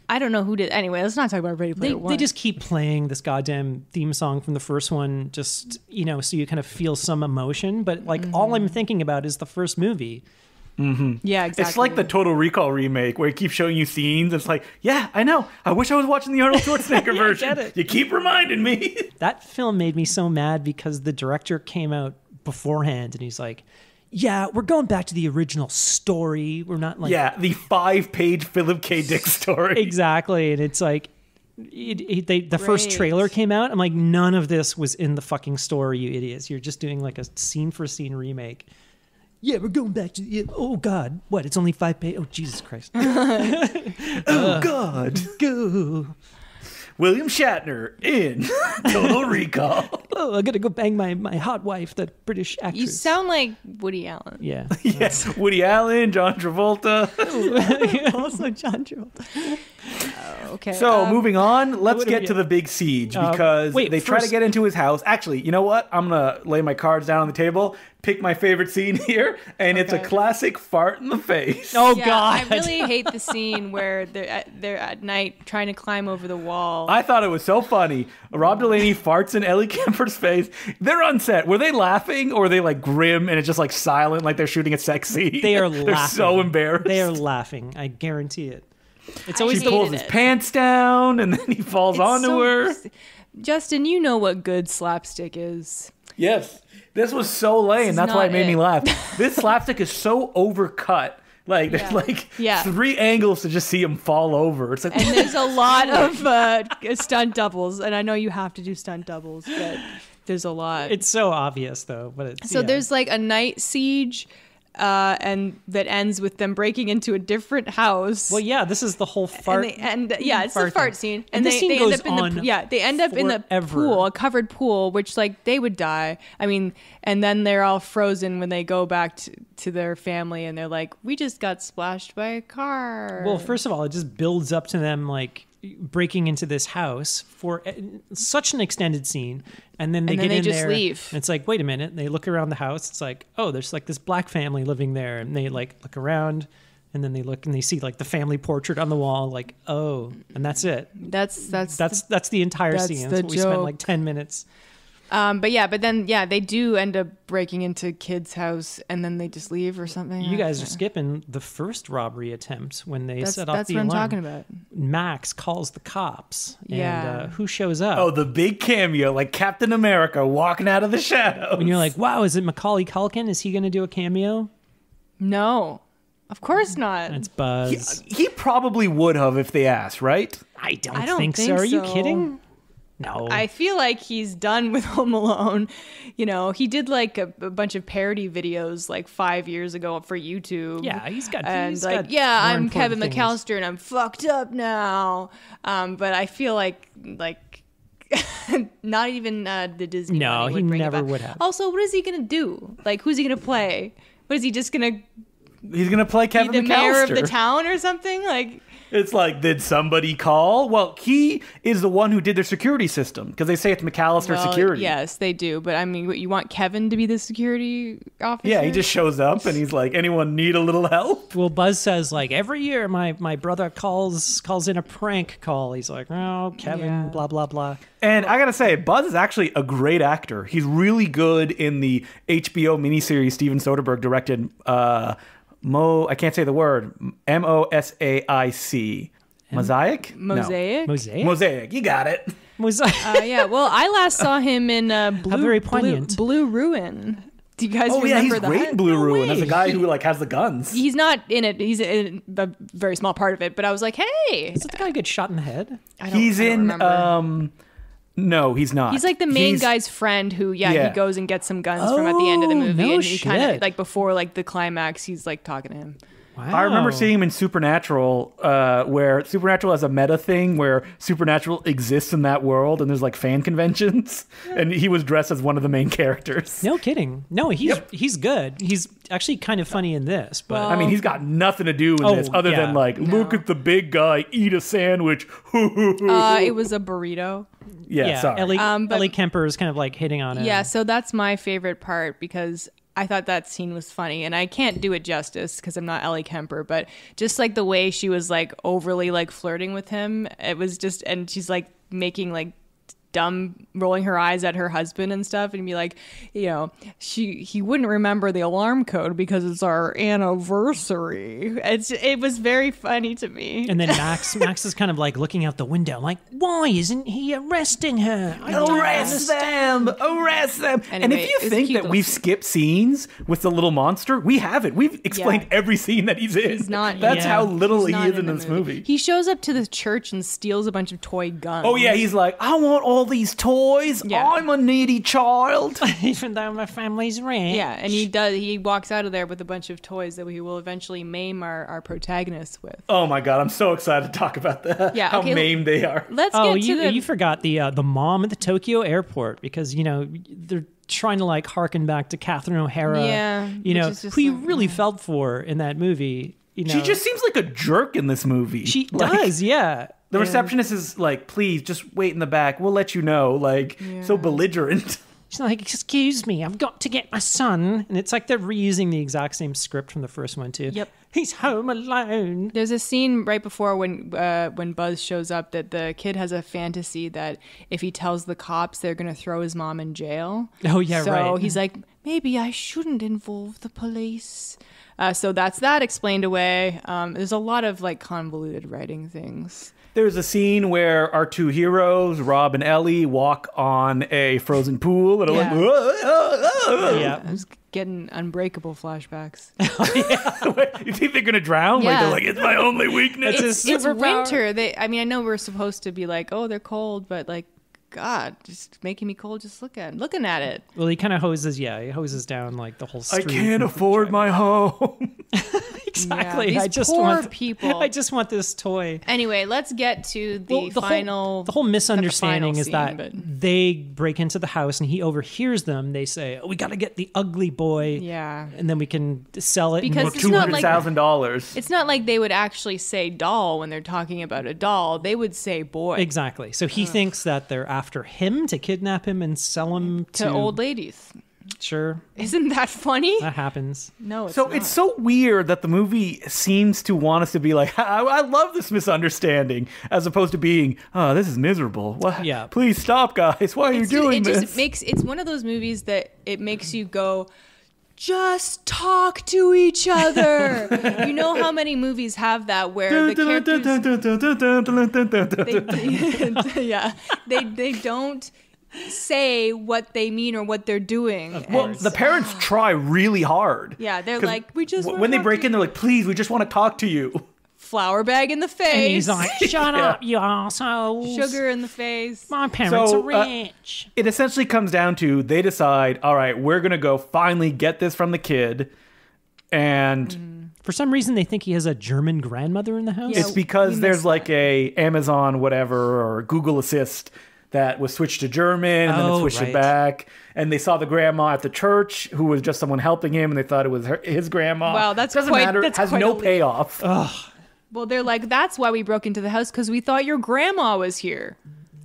I don't know who did. Anyway, let's not talk about Ready Player One. They just keep playing this goddamn theme song from the first one, just, so you kind of feel some emotion. But all I'm thinking about is the first movie. Mm-hmm. Yeah, exactly. It's like the Total Recall remake where it keeps showing you scenes. It's like, yeah, I know. I wish I was watching the Arnold Schwarzenegger version. Get it. You keep reminding me. That film made me so mad because the director came out beforehand and he's like, yeah, we're going back to the original story. We're not like... Yeah, the 5-page Philip K. Dick story. Exactly. And it's like, the first trailer came out. I'm like, none of this was in the fucking story, you idiots. You're just doing like a scene-for-scene remake. Yeah, we're going back to... Oh, God. What? It's only 5 pages? Oh, Jesus Christ. Oh, God. Go. William Shatner in Total Recall. Oh, I gotta go bang my hot wife, that British actress. You sound like Woody Allen. Yeah. Yes, Woody Allen, John Travolta. Also John Travolta. Okay. So moving on, let's get to the big siege because they try to get into his house. Actually, you know what? I'm gonna lay my cards down on the table, pick my favorite scene here, and it's a classic fart in the face. Oh God! I really hate the scene where they're at night trying to climb over the wall. I thought it was so funny. Rob Delaney farts in Ellie Kemper's face. They're on set. Were they laughing or were they like grim and it's just like silent, like they're shooting a sex scene? They are laughing. They're so embarrassed. They are laughing. I guarantee it. It's always he pulls his pants down and then he falls onto her. Justin, you know what good slapstick is. Yes. This was so lame. That's why it made me laugh. This slapstick is so overcut. Like there's like 3 angles to just see him fall over. It's like, and there's a lot of stunt doubles, and I know you have to do stunt doubles, but there's a lot. It's so obvious though, but it's there's like a night siege. And that ends with them breaking into a different house. Well, yeah, this is the whole fart. It's the fart scene, and they end up in the pool, a covered pool, which like they would die. I mean, and then they're all frozen when they go back to their family, and they're like, "We just got splashed by a car." Well, first of all, it just builds up to them like breaking into this house for such an extended scene, and then they get in there leave. And it's like, wait a minute, and they look around the house. It's like, oh, there's like this black family living there, and they like look around, and then they look and they see like the family portrait on the wall, like, oh, and that's it. That's the entire scene. That's what we spent like 10 minutes. But then they do end up breaking into kid's house, and then they just leave or something. You guys are skipping the first robbery attempt when they set off the alarm. That's what I'm talking about. Max calls the cops. And who shows up? Oh, the big cameo, like Captain America walking out of the shadows. When you're like, wow, is it Macaulay Culkin? Is he going to do a cameo? No, of course not. It's Buzz. He probably would have if they asked, right? I don't think so. Are you kidding? No. I feel like he's done with Home Alone. You know, he did like a bunch of parody videos like 5 years ago for YouTube. Yeah, he's got I'm Kevin McAllister and I'm fucked up now. But I feel like not even the Disney. No, he never would have. Also, what is he gonna do? Like, who's he gonna play? What is he just gonna? He's gonna play Kevin McAllister, the mayor of the town or something like. It's like, did somebody call? Well, he is the one who did their security system because they say it's McAllister Security. Yes, they do. But I mean, you want Kevin to be the security officer? Yeah, he just shows up and he's like, anyone need a little help? Well, Buzz says like every year my brother calls in a prank call. He's like, oh, Kevin, blah, blah, blah. And I got to say, Buzz is actually a great actor. He's really good in the HBO miniseries Steven Soderbergh directed, I can't say the word. Mosaic. Mosaic? Mosaic? No. Mosaic. You got it. Mosaic. Well, I last saw him in Blue Ruin. Do you guys remember that? Oh, yeah, he's great in Blue Ruin. As a guy who like has the guns. He's not in it. He's in a very small part of it. But I was like, hey. Is that the guy who gets shot in the head? He's in... No, he's not. He's like the main guy's friend who, he goes and gets some guns from at the end of the movie. And he kind of, like, before, like, the climax, he's, like, talking to him. Wow. I remember seeing him in Supernatural, where Supernatural has a meta thing where Supernatural exists in that world and there's, like, fan conventions. And he was dressed as one of the main characters. No kidding. No, he's good. He's actually kind of funny in this. But I mean, he's got nothing to do with this other than, like, look at the big guy eat a sandwich. It was a burrito. Yeah, sorry. Ellie Kemper is kind of like hitting on it. Yeah, so that's my favorite part because I thought that scene was funny, and I can't do it justice because I'm not Ellie Kemper, but just like the way she was like overly like flirting with him, it was just, and she's like making like dumb, rolling her eyes at her husband and stuff, and be like, you know, he wouldn't remember the alarm code because it's our anniversary. It was very funny to me. And then Max is kind of like looking out the window, like, why isn't he arresting her? Arrest them! Anyway, and if you think that we've skipped scenes with the little monster, we haven't. We've explained every scene that he's in. He's not. That's how little he is in this movie. He shows up to the church and steals a bunch of toy guns. Oh yeah, he's like, I want all these toys. Yeah. I'm a needy child. Even though my family's rich. Yeah, and he walks out of there with a bunch of toys that he will eventually maim our protagonists with. Oh my god, I'm so excited to talk about that. Yeah, how maimed they are. Let's get to you forgot the mom at the Tokyo airport because, you know, they're trying to like harken back to Catherine O'Hara. Yeah. You know, who you really felt for in that movie. You know, she just seems like a jerk in this movie. She does, yeah. The receptionist is like, please, just wait in the back. We'll let you know. Like, so belligerent. She's like, excuse me, I've got to get my son. And it's like they're reusing the exact same script from the first one, too. Yep. He's home alone. There's a scene right before when Buzz shows up that the kid has a fantasy that if he tells the cops, they're going to throw his mom in jail. Oh, yeah, right. So he's like, maybe I shouldn't involve the police. So that's that explained away. There's a lot of like convoluted writing things. There's a scene where our two heroes, Rob and Ellie, walk on a frozen pool. And I'm like, yeah. I was getting Unbreakable flashbacks. You think they're going to drown? Yeah. Like, they're like, it's my only weakness. It's winter. I mean, I know we're supposed to be like, oh, they're cold, but like, God, just making me cold just looking at it. Well, he kind of hoses down like the whole street. I can't afford my home. Exactly. Yeah, these poor people. I just want this toy. Anyway, let's get to the final. The whole misunderstanding is scene, that they break into the house and he overhears them. They say, "Oh, we got to get the ugly boy." Yeah. And then we can sell it Because for $200,000. It's not like they would actually say doll when they're talking about a doll. They would say boy. Exactly. So he thinks that they're after him to kidnap him and sell him to old ladies. Sure. Isn't that funny? That happens. No, it's so not. it's so weird that the movie seems to want us to be like, I love this misunderstanding, as opposed to being, oh, this is miserable. What? Yeah. Please stop, guys. Why are you doing this? It's one of those movies that it makes you go, just talk to each other. You know how many movies have that where the characters they don't say what they mean or what they're doing. Well, the parents try really hard. Yeah, they're like, we just when they break in, they're like, please, we just want to talk to you. Flour bag in the face. And he's like, shut up, you assholes. Sugar in the face. My parents are rich. It essentially comes down to they decide, all right, we're going to go finally get this from the kid. And for some reason, they think he has a German grandmother in the house. it's because there's like a Amazon whatever or Google Assist that was switched to German and then it switched it back. And they saw the grandma at the church who was just someone helping him and they thought it was his grandma. Wow, that's doesn't quite, matter. that's it has quite no payoff. Well, they're like, that's why we broke into the house, because we thought your grandma was here.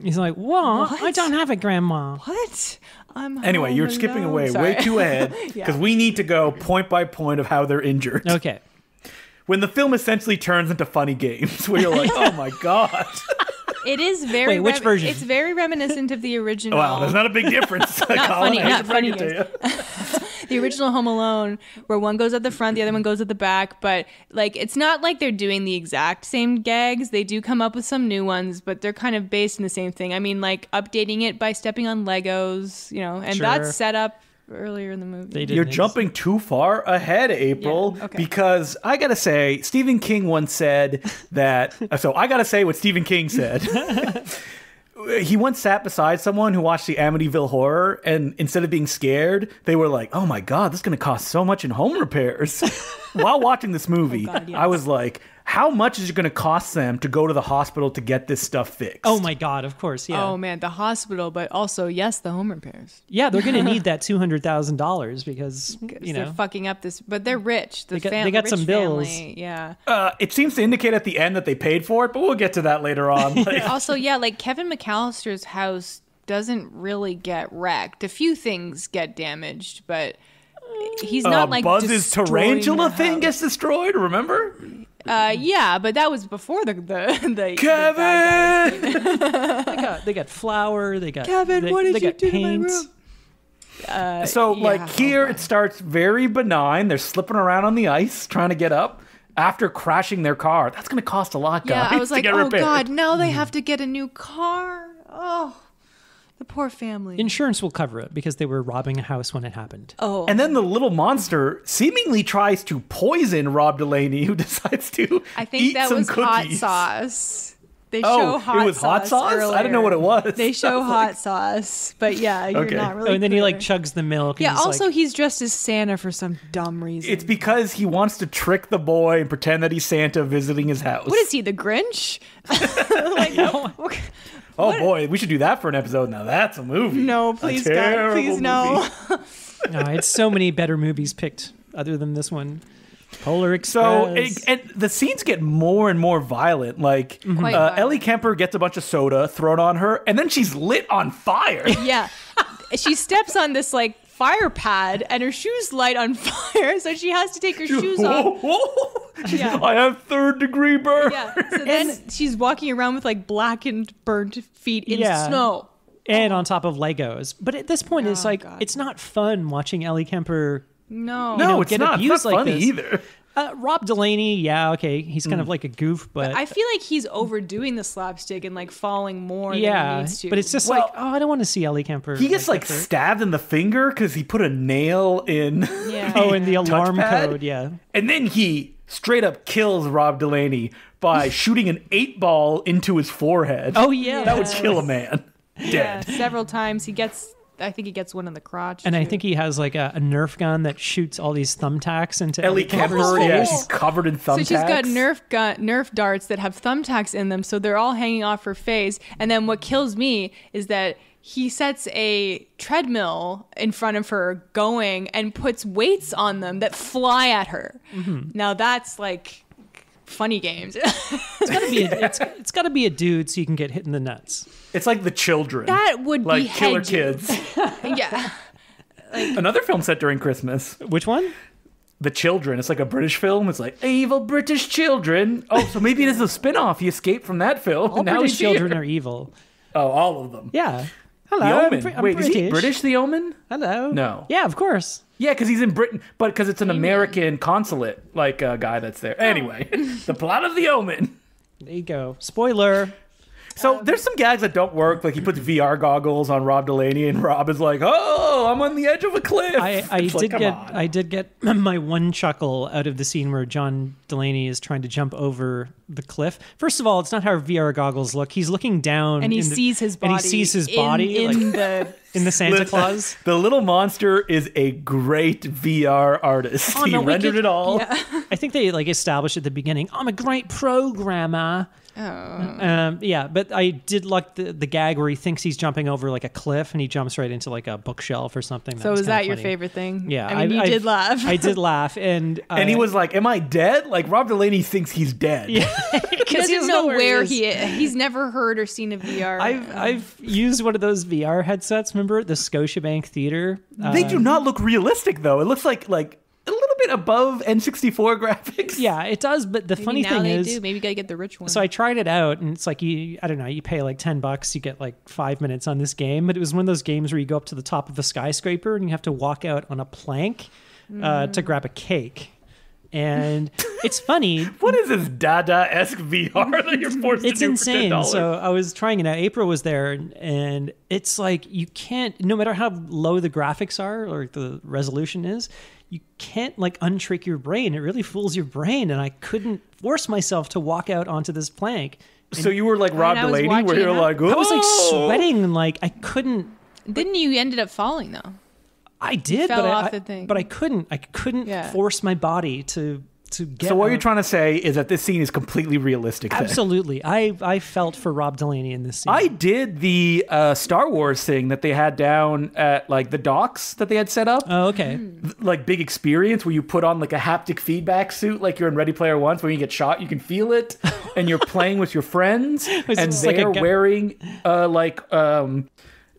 He's like, what? I don't have a grandma. What? Anyway, you're skipping away way too ahead because we need to go point by point of how they're injured. Okay. When the film essentially turns into funny games where you're like, oh my God. It is very. Wait, which version? It's very reminiscent of the original. Wow, there's not a big difference. Not funny. Not funny. The the original Home Alone, where one goes at the front, the other one goes at the back. But like, it's not like they're doing the exact same gags. They do come up with some new ones, but they're kind of based in the same thing. I mean, like updating it by stepping on Legos, and that's set up earlier in the movie. You're jumping too far ahead, April, because I gotta say, Stephen King once said that. So I gotta say what Stephen King said. He once sat beside someone who watched the Amityville Horror, and instead of being scared, they were like, "Oh my God, this is gonna cost so much in home repairs." While watching this movie, I was like, how much is it going to cost them to go to the hospital to get this stuff fixed? Oh my God, of course, yeah. Oh man, the hospital, but also, yes, the home repairs. Yeah, they're going to need that $200,000 because, they're fucking up this, but they're rich. They got some bills. Family, yeah. It seems to indicate at the end that they paid for it, but we'll get to that later on. Also, yeah, like Kevin McAllister's house doesn't really get wrecked. A few things get damaged, but he's not like Buzz's tarantula thing gets destroyed, remember? Yeah, but that was before the Kevin. They got flour. They got Kevin. What did you do paint. to my room? So like here, it starts very benign. They're slipping around on the ice trying to get up after crashing their car. That's going to cost a lot, guys. Yeah, I was like, oh repaired. God, now they have to get a new car. Oh. The poor family. Insurance will cover it because they were robbing a house when it happened. Oh. And then the little monster seemingly tries to poison Rob Delaney, who decides to I think eat that some was cookies. hot sauce. They show hot sauce. It was hot sauce? Earlier. I didn't know what it was. They show hot sauce. But yeah, you're not really and then clear. he chugs the milk. Yeah, and he's also he's dressed as Santa for some dumb reason. It's because he wants to trick the boy and pretend that he's Santa visiting his house. What is he, the Grinch? Oh boy, we should do that for an episode. Now that's a movie. No, please, God, please, no. No, it's so many better movies picked other than this one. Polar Express. So and the scenes get more and more violent. Like Violent. Ellie Kemper gets a bunch of soda thrown on her, and then she's lit on fire. Yeah. She steps on this like fire pad and her shoes light on fire, so she has to take her shoes off. Yeah. I have 3rd-degree burn. Yeah. So then she's walking around with like blackened, burnt feet in snow. And on top of Legos. But at this point, it's like, it's not fun watching Ellie Kemper No, it's get not. abused It's not like funny this. either. Rob Delaney, he's kind of like a goof, but I feel like he's overdoing the slapstick and like falling more than he needs to. but it's just I don't want to see Ellie Kemper. He gets like stabbed in the finger because he put a nail in. Yeah. In the alarm touchpad. code, And then he straight up kills Rob Delaney by shooting an 8-ball into his forehead. Oh yeah, That would kill a man. Yeah, Dead. several times I think he gets one in the crotch. And too. I think he has like a Nerf gun that shoots all these thumbtacks into Ellie Kemper's Kemper, face. she's covered in thumbtacks. So she's got Nerf darts that have thumbtacks in them, so they're all hanging off her face. And then what kills me is that he sets a treadmill in front of her going and puts weights on them that fly at her. Mm-hmm. Now that's like funny games. It's got to be a dude so you can get hit in the nuts. It's like The Children. That would like behead Killer you. Kids. Yeah. Another film set during Christmas. Which one? The Children. It's like a British film. It's like evil British children. Oh, so maybe it is a spin-off. He escaped from that film. All and now British he's children here. are evil. Oh, all of them. Yeah. Hello. The Omen. I'm Wait, British. is he British, The Omen? Hello. No. Yeah, of course. Yeah, because he's in Britain, but because it's an American consulate, like guy that's there. Anyway, the plot of The Omen. There you go. Spoiler. So there's some gags that don't work. Like he puts VR goggles on Rob Delaney, and Rob is like, "Oh, I'm on the edge of a cliff." I did get my one chuckle out of the scene where John Delaney is trying to jump over the cliff. First of all, it's not how VR goggles look. He's looking down And he sees his body. And he sees his body in the Santa Claus. The little monster is a great VR artist. Oh, he no, rendered it all. Yeah. I think they established at the beginning, I'm a great programmer. Oh. But I did like the gag where he thinks he's jumping over like a cliff and he jumps right into like a bookshelf or something. So was that your favorite thing? Yeah. I mean, you did laugh. I did laugh. And he was like, "Am I dead?" Like Rob Delaney thinks he's dead. Yeah. He doesn't know where he is. He's never heard or seen a VR. I've used one of those VR headsets. Remember at the Scotiabank Theater? They do not look realistic though. It looks like a little bit above N64 graphics. Yeah, it does. But the funny thing is, maybe you gotta get the rich one. so I tried it out, and it's like you pay like $10, you get like 5 minutes on this game. But it was one of those games where you go up to the top of a skyscraper and you have to walk out on a plank to grab a cake. And it's funny. What is this Dada-esque VR that you're forced to do It's insane. for $10? So I was trying it out. April was there, and it's like you can't, no matter how low the graphics are or the resolution is, you can't like untrick your brain. It really fools your brain, and I couldn't force myself to walk out onto this plank. So you were like Rob Delaney, where you're like, "Whoa." I was like sweating, and like I couldn't. Didn't you ended up falling though? I did, fell but off the thing. but I couldn't. I couldn't force my body to get. So what you're out. trying to say is that this scene is completely realistic. Then. Absolutely, I felt for Rob Delaney in this scene. I did the Star Wars thing that they had down at like the docks that they had set up. Oh, okay. Like big experience where you put on like a haptic feedback suit, like you're in Ready Player One. So when you get shot, you can feel it, and you're playing with your friends, and they're wearing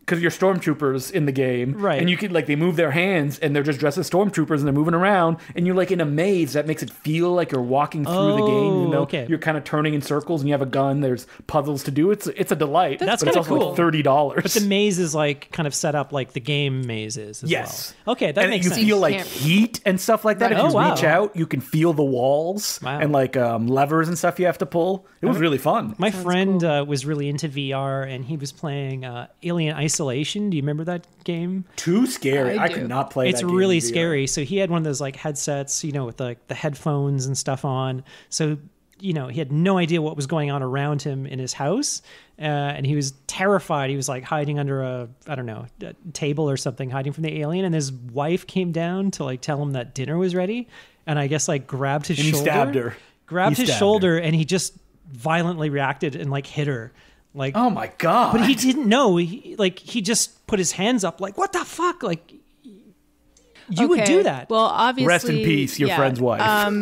because you're stormtroopers in the game, right? And you can like they move their hands and they're just dressed as stormtroopers and they're moving around, and you're like in a maze that makes it feel like you're walking through the game. You know, you're kind of turning in circles and you have a gun. There's puzzles to do. It's a delight. That's but it's also cool. like $30. But the maze is like kind of set up like the game maze is. Yes. Well. Okay, that and makes you sense. feel like heat and stuff like that. Right. If you reach out, you can feel the walls and like levers and stuff you have to pull. It was really fun. My friend was really into VR, and he was playing Alien Isolation. Do you remember that game? Too scary. I could not play that game. It's really scary. So he had one of those like headsets, with like the headphones and stuff on. So, he had no idea what was going on around him in his house. And he was terrified. He was like hiding under a table or something, hiding from the alien. And his wife came down to like tell him that dinner was ready. And I guess like grabbed his shoulder. He stabbed her. Grabbed his shoulder, and he just violently reacted and like hit her. Like, oh my God. But he didn't know. He just put his hands up like, what the fuck? Like, You would do that. Well, obviously. Rest in peace, your friend's wife.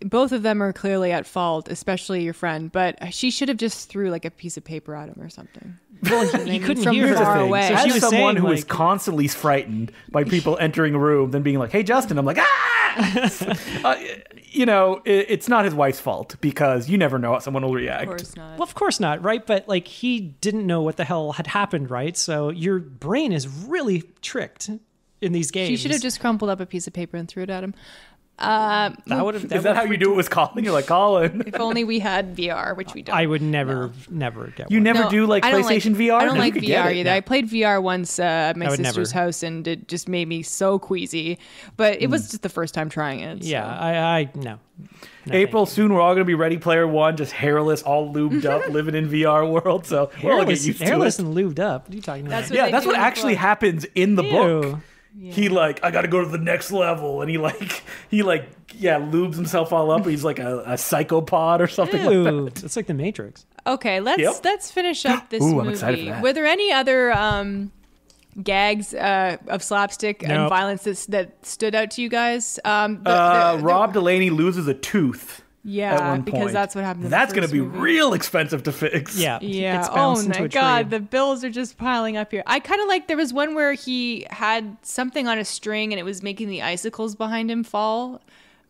Both of them are clearly at fault, especially your friend, but she should have just threw like a piece of paper at him or something. Well, you couldn't from hear far her. away. So As she was someone saying, who like, is constantly frightened by people entering a room, then being like, "Hey, Justin," I'm like, "Ah!" It's not his wife's fault because you never know how someone will react. Of course not. Well, of course not, right? But like he didn't know what the hell had happened, right? So your brain is really tricked in these games. She should have just crumpled up a piece of paper and threw it at him. That would have. Is that how you do it with Colin? You're like, Colin. If only we had VR, which we don't. I would never get You one. never do like I don't PlayStation VR? I don't No, like you could get VR it. either. I played VR once at my I would sister's never. house, and it just made me so queasy. But it was just the first time trying it. So. Yeah, I no. April, soon we're all going to be Ready Player One, just hairless, all lubed up, living in VR world. So we'll all get used to Hairless it. and lubed up. What are you talking about? That's That's they what do in the actually book. happens in the book. Ew. He I got to go to the next level, and he lubes himself all up. He's like a psychopod or something like Ew. that. It's like the Matrix. Okay, let's finish up this Ooh, movie. I'm excited for that. Were there any other gags of slapstick and Nope. violence that stood out to you guys? Rob Delaney loses a tooth. At one because point. that's what happened. In That's going to be real expensive to fix. Yeah. Yeah. Gets Oh bounced into my a tree. God, the bills are just piling up here. I kind of like there was one where he had something on a string and it was making the icicles behind him fall.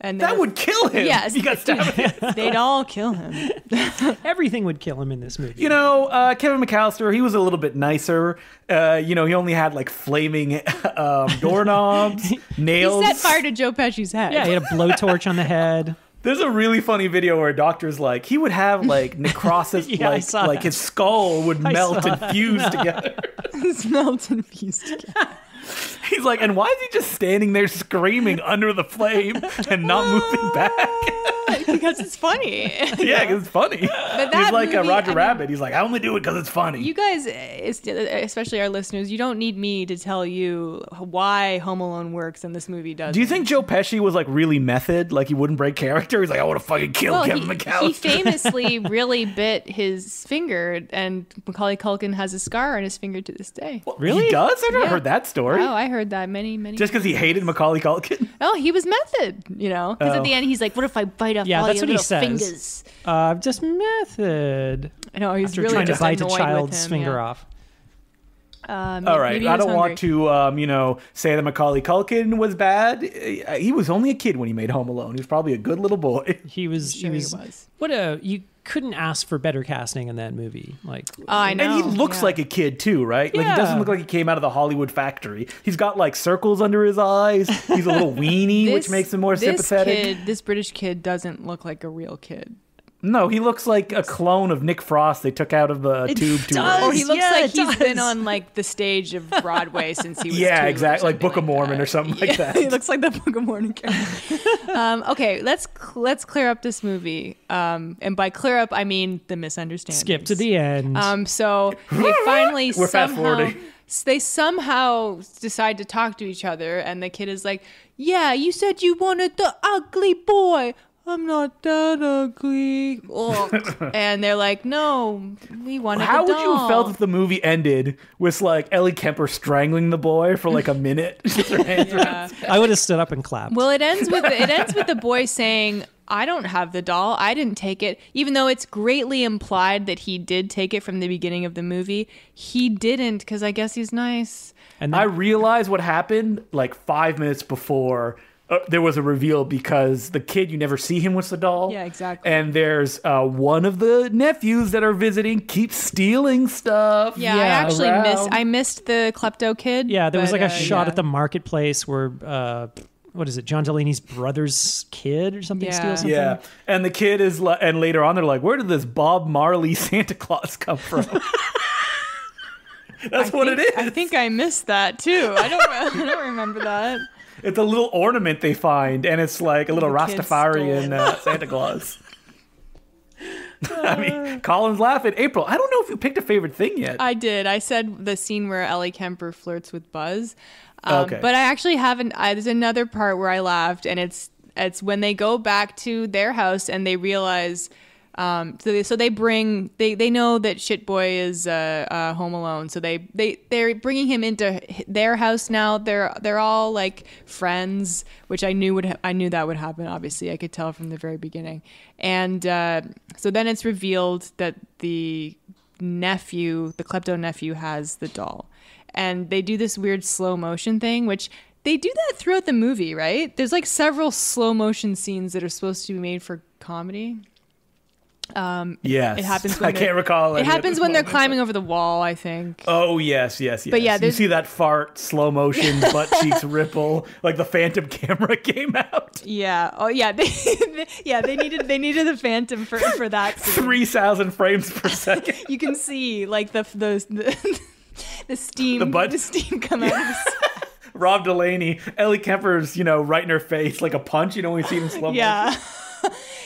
And That would kill him. Yes, He got stabbed. they'd all kill him. Everything would kill him in this movie. Kevin McAllister, he was a little bit nicer. He only had like flaming doorknobs, He nails. set fire to Joe Pesci's head. Yeah, he had a blowtorch on the head. There's a really funny video where a doctor's like, he would have like necrosis, Yeah, I saw like that. his skull would melt saw and that. fuse together. Smells and fused together. He's like, and why is he just standing there screaming under the flame and not moving back? Because it's funny. Yeah, because it's funny. But He's that like movie, Roger I mean, Rabbit. He's like, I only do it because it's funny. You guys, especially our listeners, you don't need me to tell you why Home Alone works and this movie doesn't. Do you think Joe Pesci was like really method? Like he wouldn't break character? He's like, I want to fucking kill Kevin McAllister. He famously really bit his finger, and Macaulay Culkin has a scar on his finger to this day. Really? He does? I've never Yeah. heard that story. Oh, I heard that many. Just because he hated Macaulay Culkin? Oh, he was method, Because at the end, he's like, what if I bite off Yeah, all that's your what he little says. fingers? Just method. I know, he's After really trying to just bite a annoyed with child's him, finger yeah. off. All right. I don't want to, say that Macaulay Culkin was bad. He was only a kid when he made Home Alone. He was probably a good little boy. He was. Sure he was. You couldn't ask for better casting in that movie. Like, I know. And he looks yeah. like a kid too, right? Like he doesn't Yeah. look like he came out of the Hollywood factory. He's got like circles under his eyes. He's a little weenie, which makes him more sympathetic. This British kid doesn't look like a real kid. No, he looks like a clone of Nick Frost they took out of the tube tour. does. Or he looks Yeah, like it he's been does. on like the stage of Broadway since he was Yeah, 2 or exactly. Like something Book of Mormon that. or something like that. He looks like the Book of Mormon character. Okay, let's clear up this movie. And by clear up, I mean the misunderstanding. skip to the end. So they finally We're fast-forwarding. they somehow decide to talk to each other, and the kid is like, "Yeah, you said you wanted the ugly boy. I'm not that ugly." Ugh. And they're like, "No, we wanted How the would you have doll." felt if the movie ended with like Ellie Kemper strangling the boy for like a minute? Just her hands around. Yeah. I would have stood up and clapped. Well, it ends with the boy saying, "I don't have the doll. I didn't take it." Even though it's greatly implied that he did take it from the beginning of the movie, he didn't because I guess he's nice. and I realized what happened like 5 minutes before there was a reveal because the kid, you never see him with the doll. Yeah, exactly. And there's one of the nephews that are visiting keeps stealing stuff. Yeah, I actually around. missed the klepto kid. yeah, there was but, like a shot yeah. at the marketplace where what is it? John Delaney's brother's kid or something Yeah. steals something. Yeah, and the kid is, and later on they're like, "Where did this Bob Marley Santa Claus come from?" That's what it is. I think I missed that too. I don't remember that. It's a little ornament they find, and it's like a little The kid Rastafarian Santa Claus. I mean, Colin's laughing. April, I don't know if you picked a favorite thing yet. I did. I said the scene where Ellie Kemper flirts with Buzz. Okay. But I actually haven't. There's another part where I laughed, and it's when they go back to their house and they realize So they know that Shit Boy is home alone. So they're bringing him into their house now. They're all like friends, which I knew that would happen. Obviously, I could tell from the very beginning. And so then it's revealed that the klepto nephew, has the doll, and they do this weird slow motion thing, which they do that throughout the movie, right? There's like several slow motion scenes that are supposed to be made for comedy. Yes, it happens. I can't recall. It happens when they're climbing over the wall, I think. Oh yes. But yeah, you see that fart, slow motion, butt cheeks ripple, like the Phantom camera came out. Yeah. Oh yeah. They needed the Phantom for that. 3,000 frames per second. You can see like the steam, the steam come out. Of the Rob Delaney, Ellie Kemper's, right in her face like a punch. When you see him in slow motion. Yeah.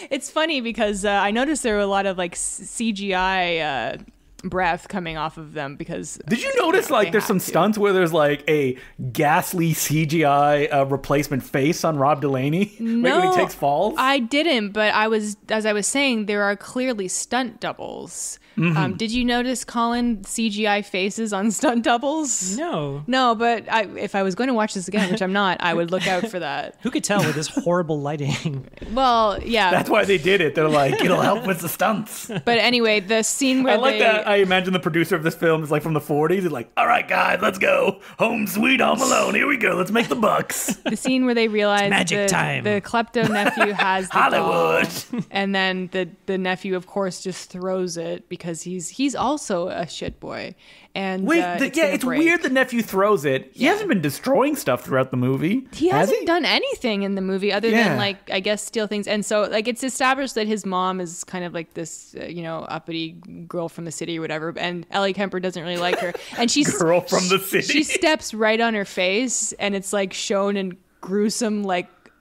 It's funny because I noticed there were a lot of like CGI breath coming off of them because... Did you notice there's some stunts where there's like a ghastly CGI replacement face on Rob Delaney? No, when he takes falls? I didn't, but as I was saying, there are clearly stunt doubles. Mm-hmm. Did you notice, Colin, CGI faces on stunt doubles? No, but if I was going to watch this again, which I'm not, I would look out for that. Who could tell with this horrible lighting? Well, yeah. That's why they did it. They're like, it'll help with the stunts. But anyway, the scene where that. I imagine the producer of this film is like from the 40s. He's like, all right, guys, let's go. Home sweet home alone. Here we go. Let's make the bucks. The scene where they realize magic time. The klepto nephew has the Hollywood doll, and then the nephew, of course, just throws it because he's also a shit boy. And wait, it's weird the nephew throws it. He hasn't been destroying stuff throughout the movie. He hasn't done anything in the movie other than I guess steal things. And so it's established that his mom is kind of like this uppity girl from the city or whatever, and Ellie Kemper doesn't really like her. And she's girl from the city. She steps right on her face, and it's like shown in gruesome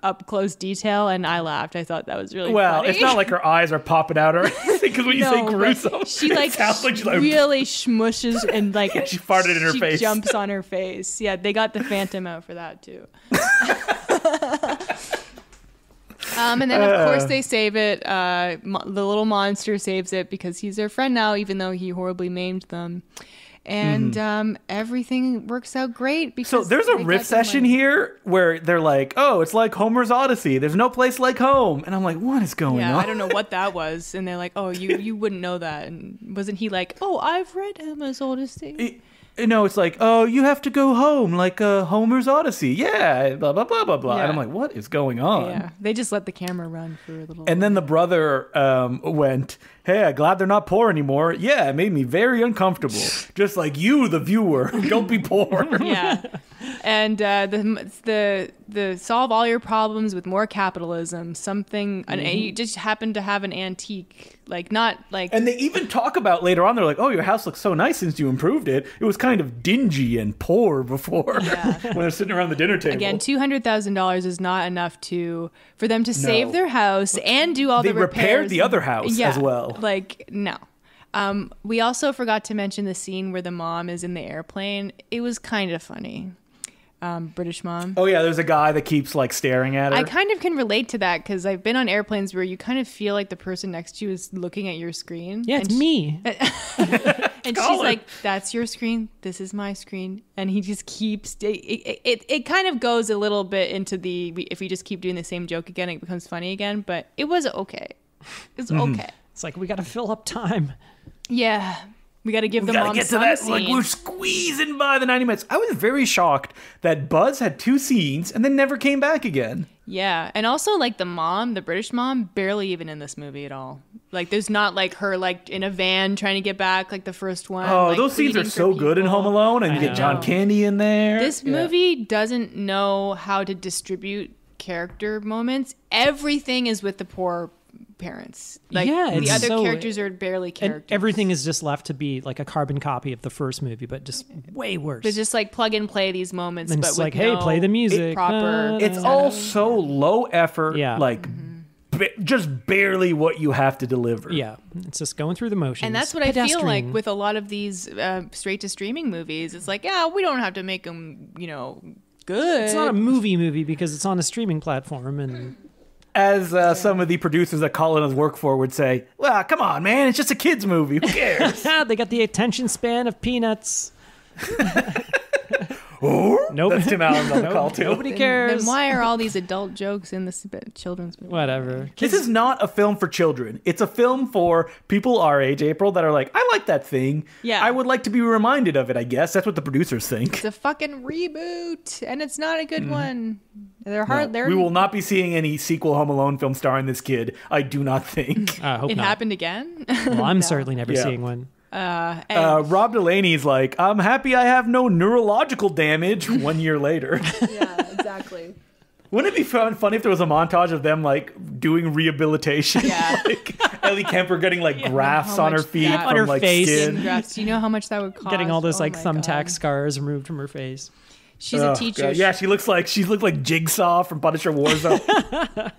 up close detail, and I laughed. I thought that was really funny. It's not like her eyes are popping out or anything, because when you say gruesome, she really smushes and she farted in her face. She jumps on her face. Yeah, they got the Phantom out for that too. And then of course they save it. The little monster saves it because he's their friend now, even though he horribly maimed them. And everything works out great. Because so there's a riff session here where they're like, oh, it's like Homer's Odyssey. There's no place like home. And I'm like, what is going on? I don't know what that was. And they're like, oh, you wouldn't know that. And wasn't he like, oh, I've read Homer's Odyssey? It's like, oh, you have to go home like Homer's Odyssey. Yeah, blah, blah, blah, blah, blah. Yeah. And I'm like, what is going on? Yeah, they just let the camera run for a little And then the brother went, hey, I'm glad they're not poor anymore. Yeah, it made me very uncomfortable. Just like you, the viewer. Don't be poor. Yeah. And the solve all your problems with more capitalism. You just happen to have an antique. And they even talk about later on, they're like, oh, your house looks so nice since you improved it. It was kind of dingy and poor before when they're sitting around the dinner table. Again, $200,000 is not enough for them to save their house and do all the repairs. They repaired the other house as well. No. We also forgot to mention the scene where the mom is in the airplane. It was kind of funny. British mom. Oh yeah, there's a guy that keeps staring at her. I kind of can relate to that because I've been on airplanes where you kind of feel like the person next to you is looking at your screen. Yeah, it's me. And she's like, that's your screen, this is my screen. And he just keeps, it kind of goes a little bit into if we just keep doing the same joke again, it becomes funny again, but it was okay. It's okay. It's like, we got to fill up time. Yeah. We got to give the mom get to that. Scene. We're squeezing by the 90 minutes. I was very shocked that Buzz had 2 scenes and then never came back again. Yeah, and also the British mom, barely even in this movie at all. There's not her in a van trying to get back the first one. Oh, those scenes are so good in Home Alone, and you get John Candy in there. This movie doesn't know how to distribute character moments. Everything is with the poor parents. The other characters are barely characters. And everything is just left to be a carbon copy of the first movie, but just way worse. They just plug and play these moments, and but it's hey, play the music. Proper. It's all so low effort. Yeah. Just barely what you have to deliver. Yeah, it's just going through the motions. And that's what I feel like with a lot of these straight to streaming movies. It's we don't have to make them, good. It's not a movie because it's on a streaming platform and. As some of the producers that Colin has worked for would say, well, come on, man, it's just a kid's movie. Who cares? They got the attention span of peanuts. Nope. That's Tim Allen's on the call, too. Nobody cares. Then why are all these adult jokes in this children's movie? Whatever. This is not a film for children. It's a film for people our age, April, that are like, I like that thing. Yeah. I would like to be reminded of it, I guess. That's what the producers think. It's a fucking reboot, and it's not a good one. They're hard. No, we will not be seeing any sequel Home Alone film starring this kid. I do not think. I hope it not. happened again? Well, I'm certainly never seeing one. Rob Delaney's like, I'm happy I have no neurological damage 1 year later. Yeah, exactly. Wouldn't it be funny if there was a montage of them like doing rehabilitation? Yeah. Like Ellie Kemper getting like grafts on her feet that- from her like face. skin. Grafts. Do you know how much that would cost? Getting all those Oh like my thumbtack God. scars removed from her face. She's a teacher. God. Yeah, she looked like Jigsaw from Punisher Warzone.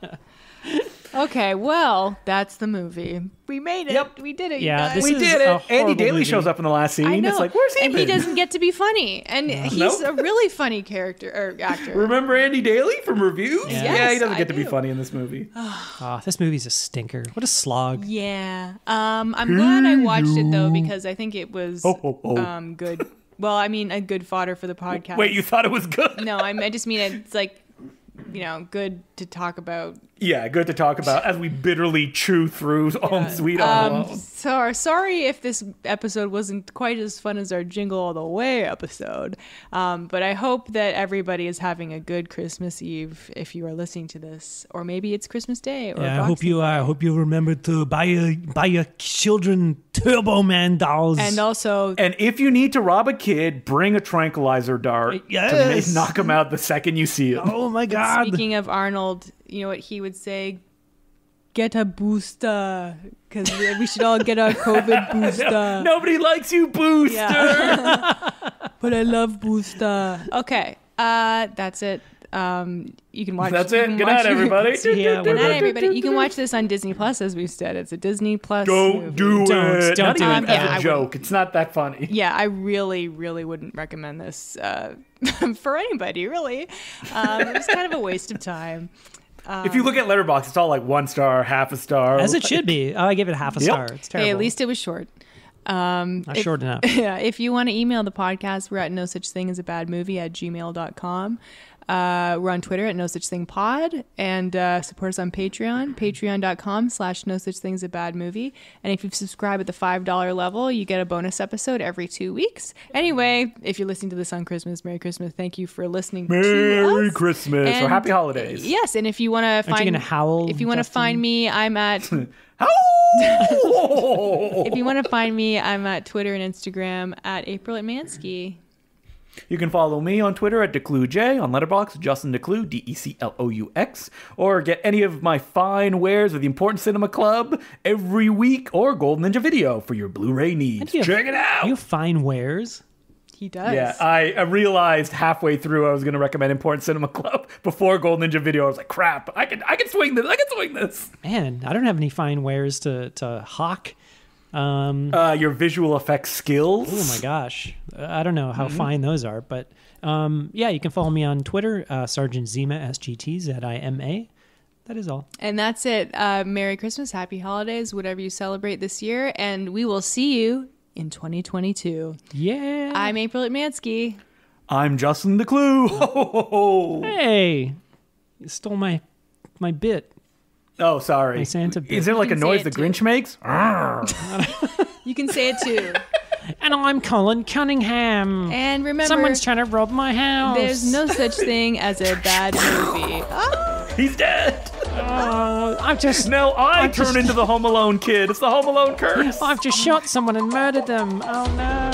Okay, well, that's the movie. We made it. Yep. We did it. Yeah, you guys. this We is did a it. Andy horrible Daly movie. shows up in the last scene. I know. It's like, where's he and been? he doesn't get to be funny. And he's Nope. a really funny character or actor. Remember Andy Daly from reviews? Yeah. Yeah, Yes, he doesn't I get to be do. funny in this movie. Oh, this movie's a stinker. What a slog. Yeah. I'm glad I watched it though because I think it was good. Well, I mean, a good fodder for the podcast. Wait, you thought it was good? No, I just mean it's like, good to talk about. Yeah, good to talk about as we bitterly chew through Home Sweet Home Alone. Sorry if this episode wasn't quite as fun as our Jingle All the Way episode, but I hope that everybody is having a good Christmas Eve if you are listening to this, or maybe it's Christmas Day. Or Yeah, I hope you remember to buy your children Turbo Man dolls. And also, And if you need to rob a kid, bring a tranquilizer dart Yes. to knock him out the second you see him. Oh my God. speaking of Arnold, you know what he would say? Get a booster, because we should all get our COVID booster. Nobody likes you, Booster. Yeah. But I love booster. Okay, that's it. You can watch. That's you it. can Good watch night, everybody. Yeah, Good night, everybody. You can watch this on Disney Plus, as we've said. It's a Disney Plus. Don't movie. do it. Don't Not do even it. as Yeah, a I joke. It's not that funny. Yeah, I really, really wouldn't recommend this for anybody. Really, it was kind of a waste of time. If you look at Letterboxd, it's all like 1 star, half a star. As it should be. Oh, I give it half a Yep. star. It's terrible. Hey, at least it was short. Not short enough. Yeah, if you want to email the podcast, we're at no such thing as a bad movie at gmail.com. We're on Twitter at no such thing pod, and support us on Patreon, patreon.com/no such thing as a bad movie. And if you subscribe at the $5 level, you get a bonus episode every 2 weeks. Anyway, if you're listening to this on Christmas, Merry Christmas. Thank you for listening to Merry us. Christmas or And- Happy Holidays. Yes, and if you want to Aren't you find gonna howl, if you want to Justin? find me, I'm at Ow! if you want to find me, I'm at Twitter and Instagram at April at Mansky. You can follow me on Twitter at DeClouJ, on Letterboxd, Justin DeClou, DeCloux, or get any of my fine wares with the Important Cinema Club every week, or Golden Ninja Video for your Blu-ray needs. Check it out! You find wares? He does. Yeah, I realized halfway through I was going to recommend Important Cinema Club before Golden Ninja Video. I was like, crap, I can swing this. I can swing this. Man, I don't have any fine wares to hawk. Your visual effects skills. Oh my gosh. I don't know how fine those are, but yeah, you can follow me on Twitter, Sergeant Zima, SGTZIMA. That is all. And that's it. Merry Christmas, Happy Holidays, whatever you celebrate this year, and we will see you in 2022. Yeah. I'm April at Mansky. I'm Justin DeClou. Hey, you stole my bit. Oh, sorry. My Santa bit. Is there like You a can say noise it the too. Grinch makes? You can say it too. And I'm Colin Cunningham. And remember, Someone's trying to rob my house. there's no such thing as a bad movie. He's dead. I've just Now I turn into the Home Alone kid. It's the Home Alone curse. I've just shot someone and murdered them. Oh no.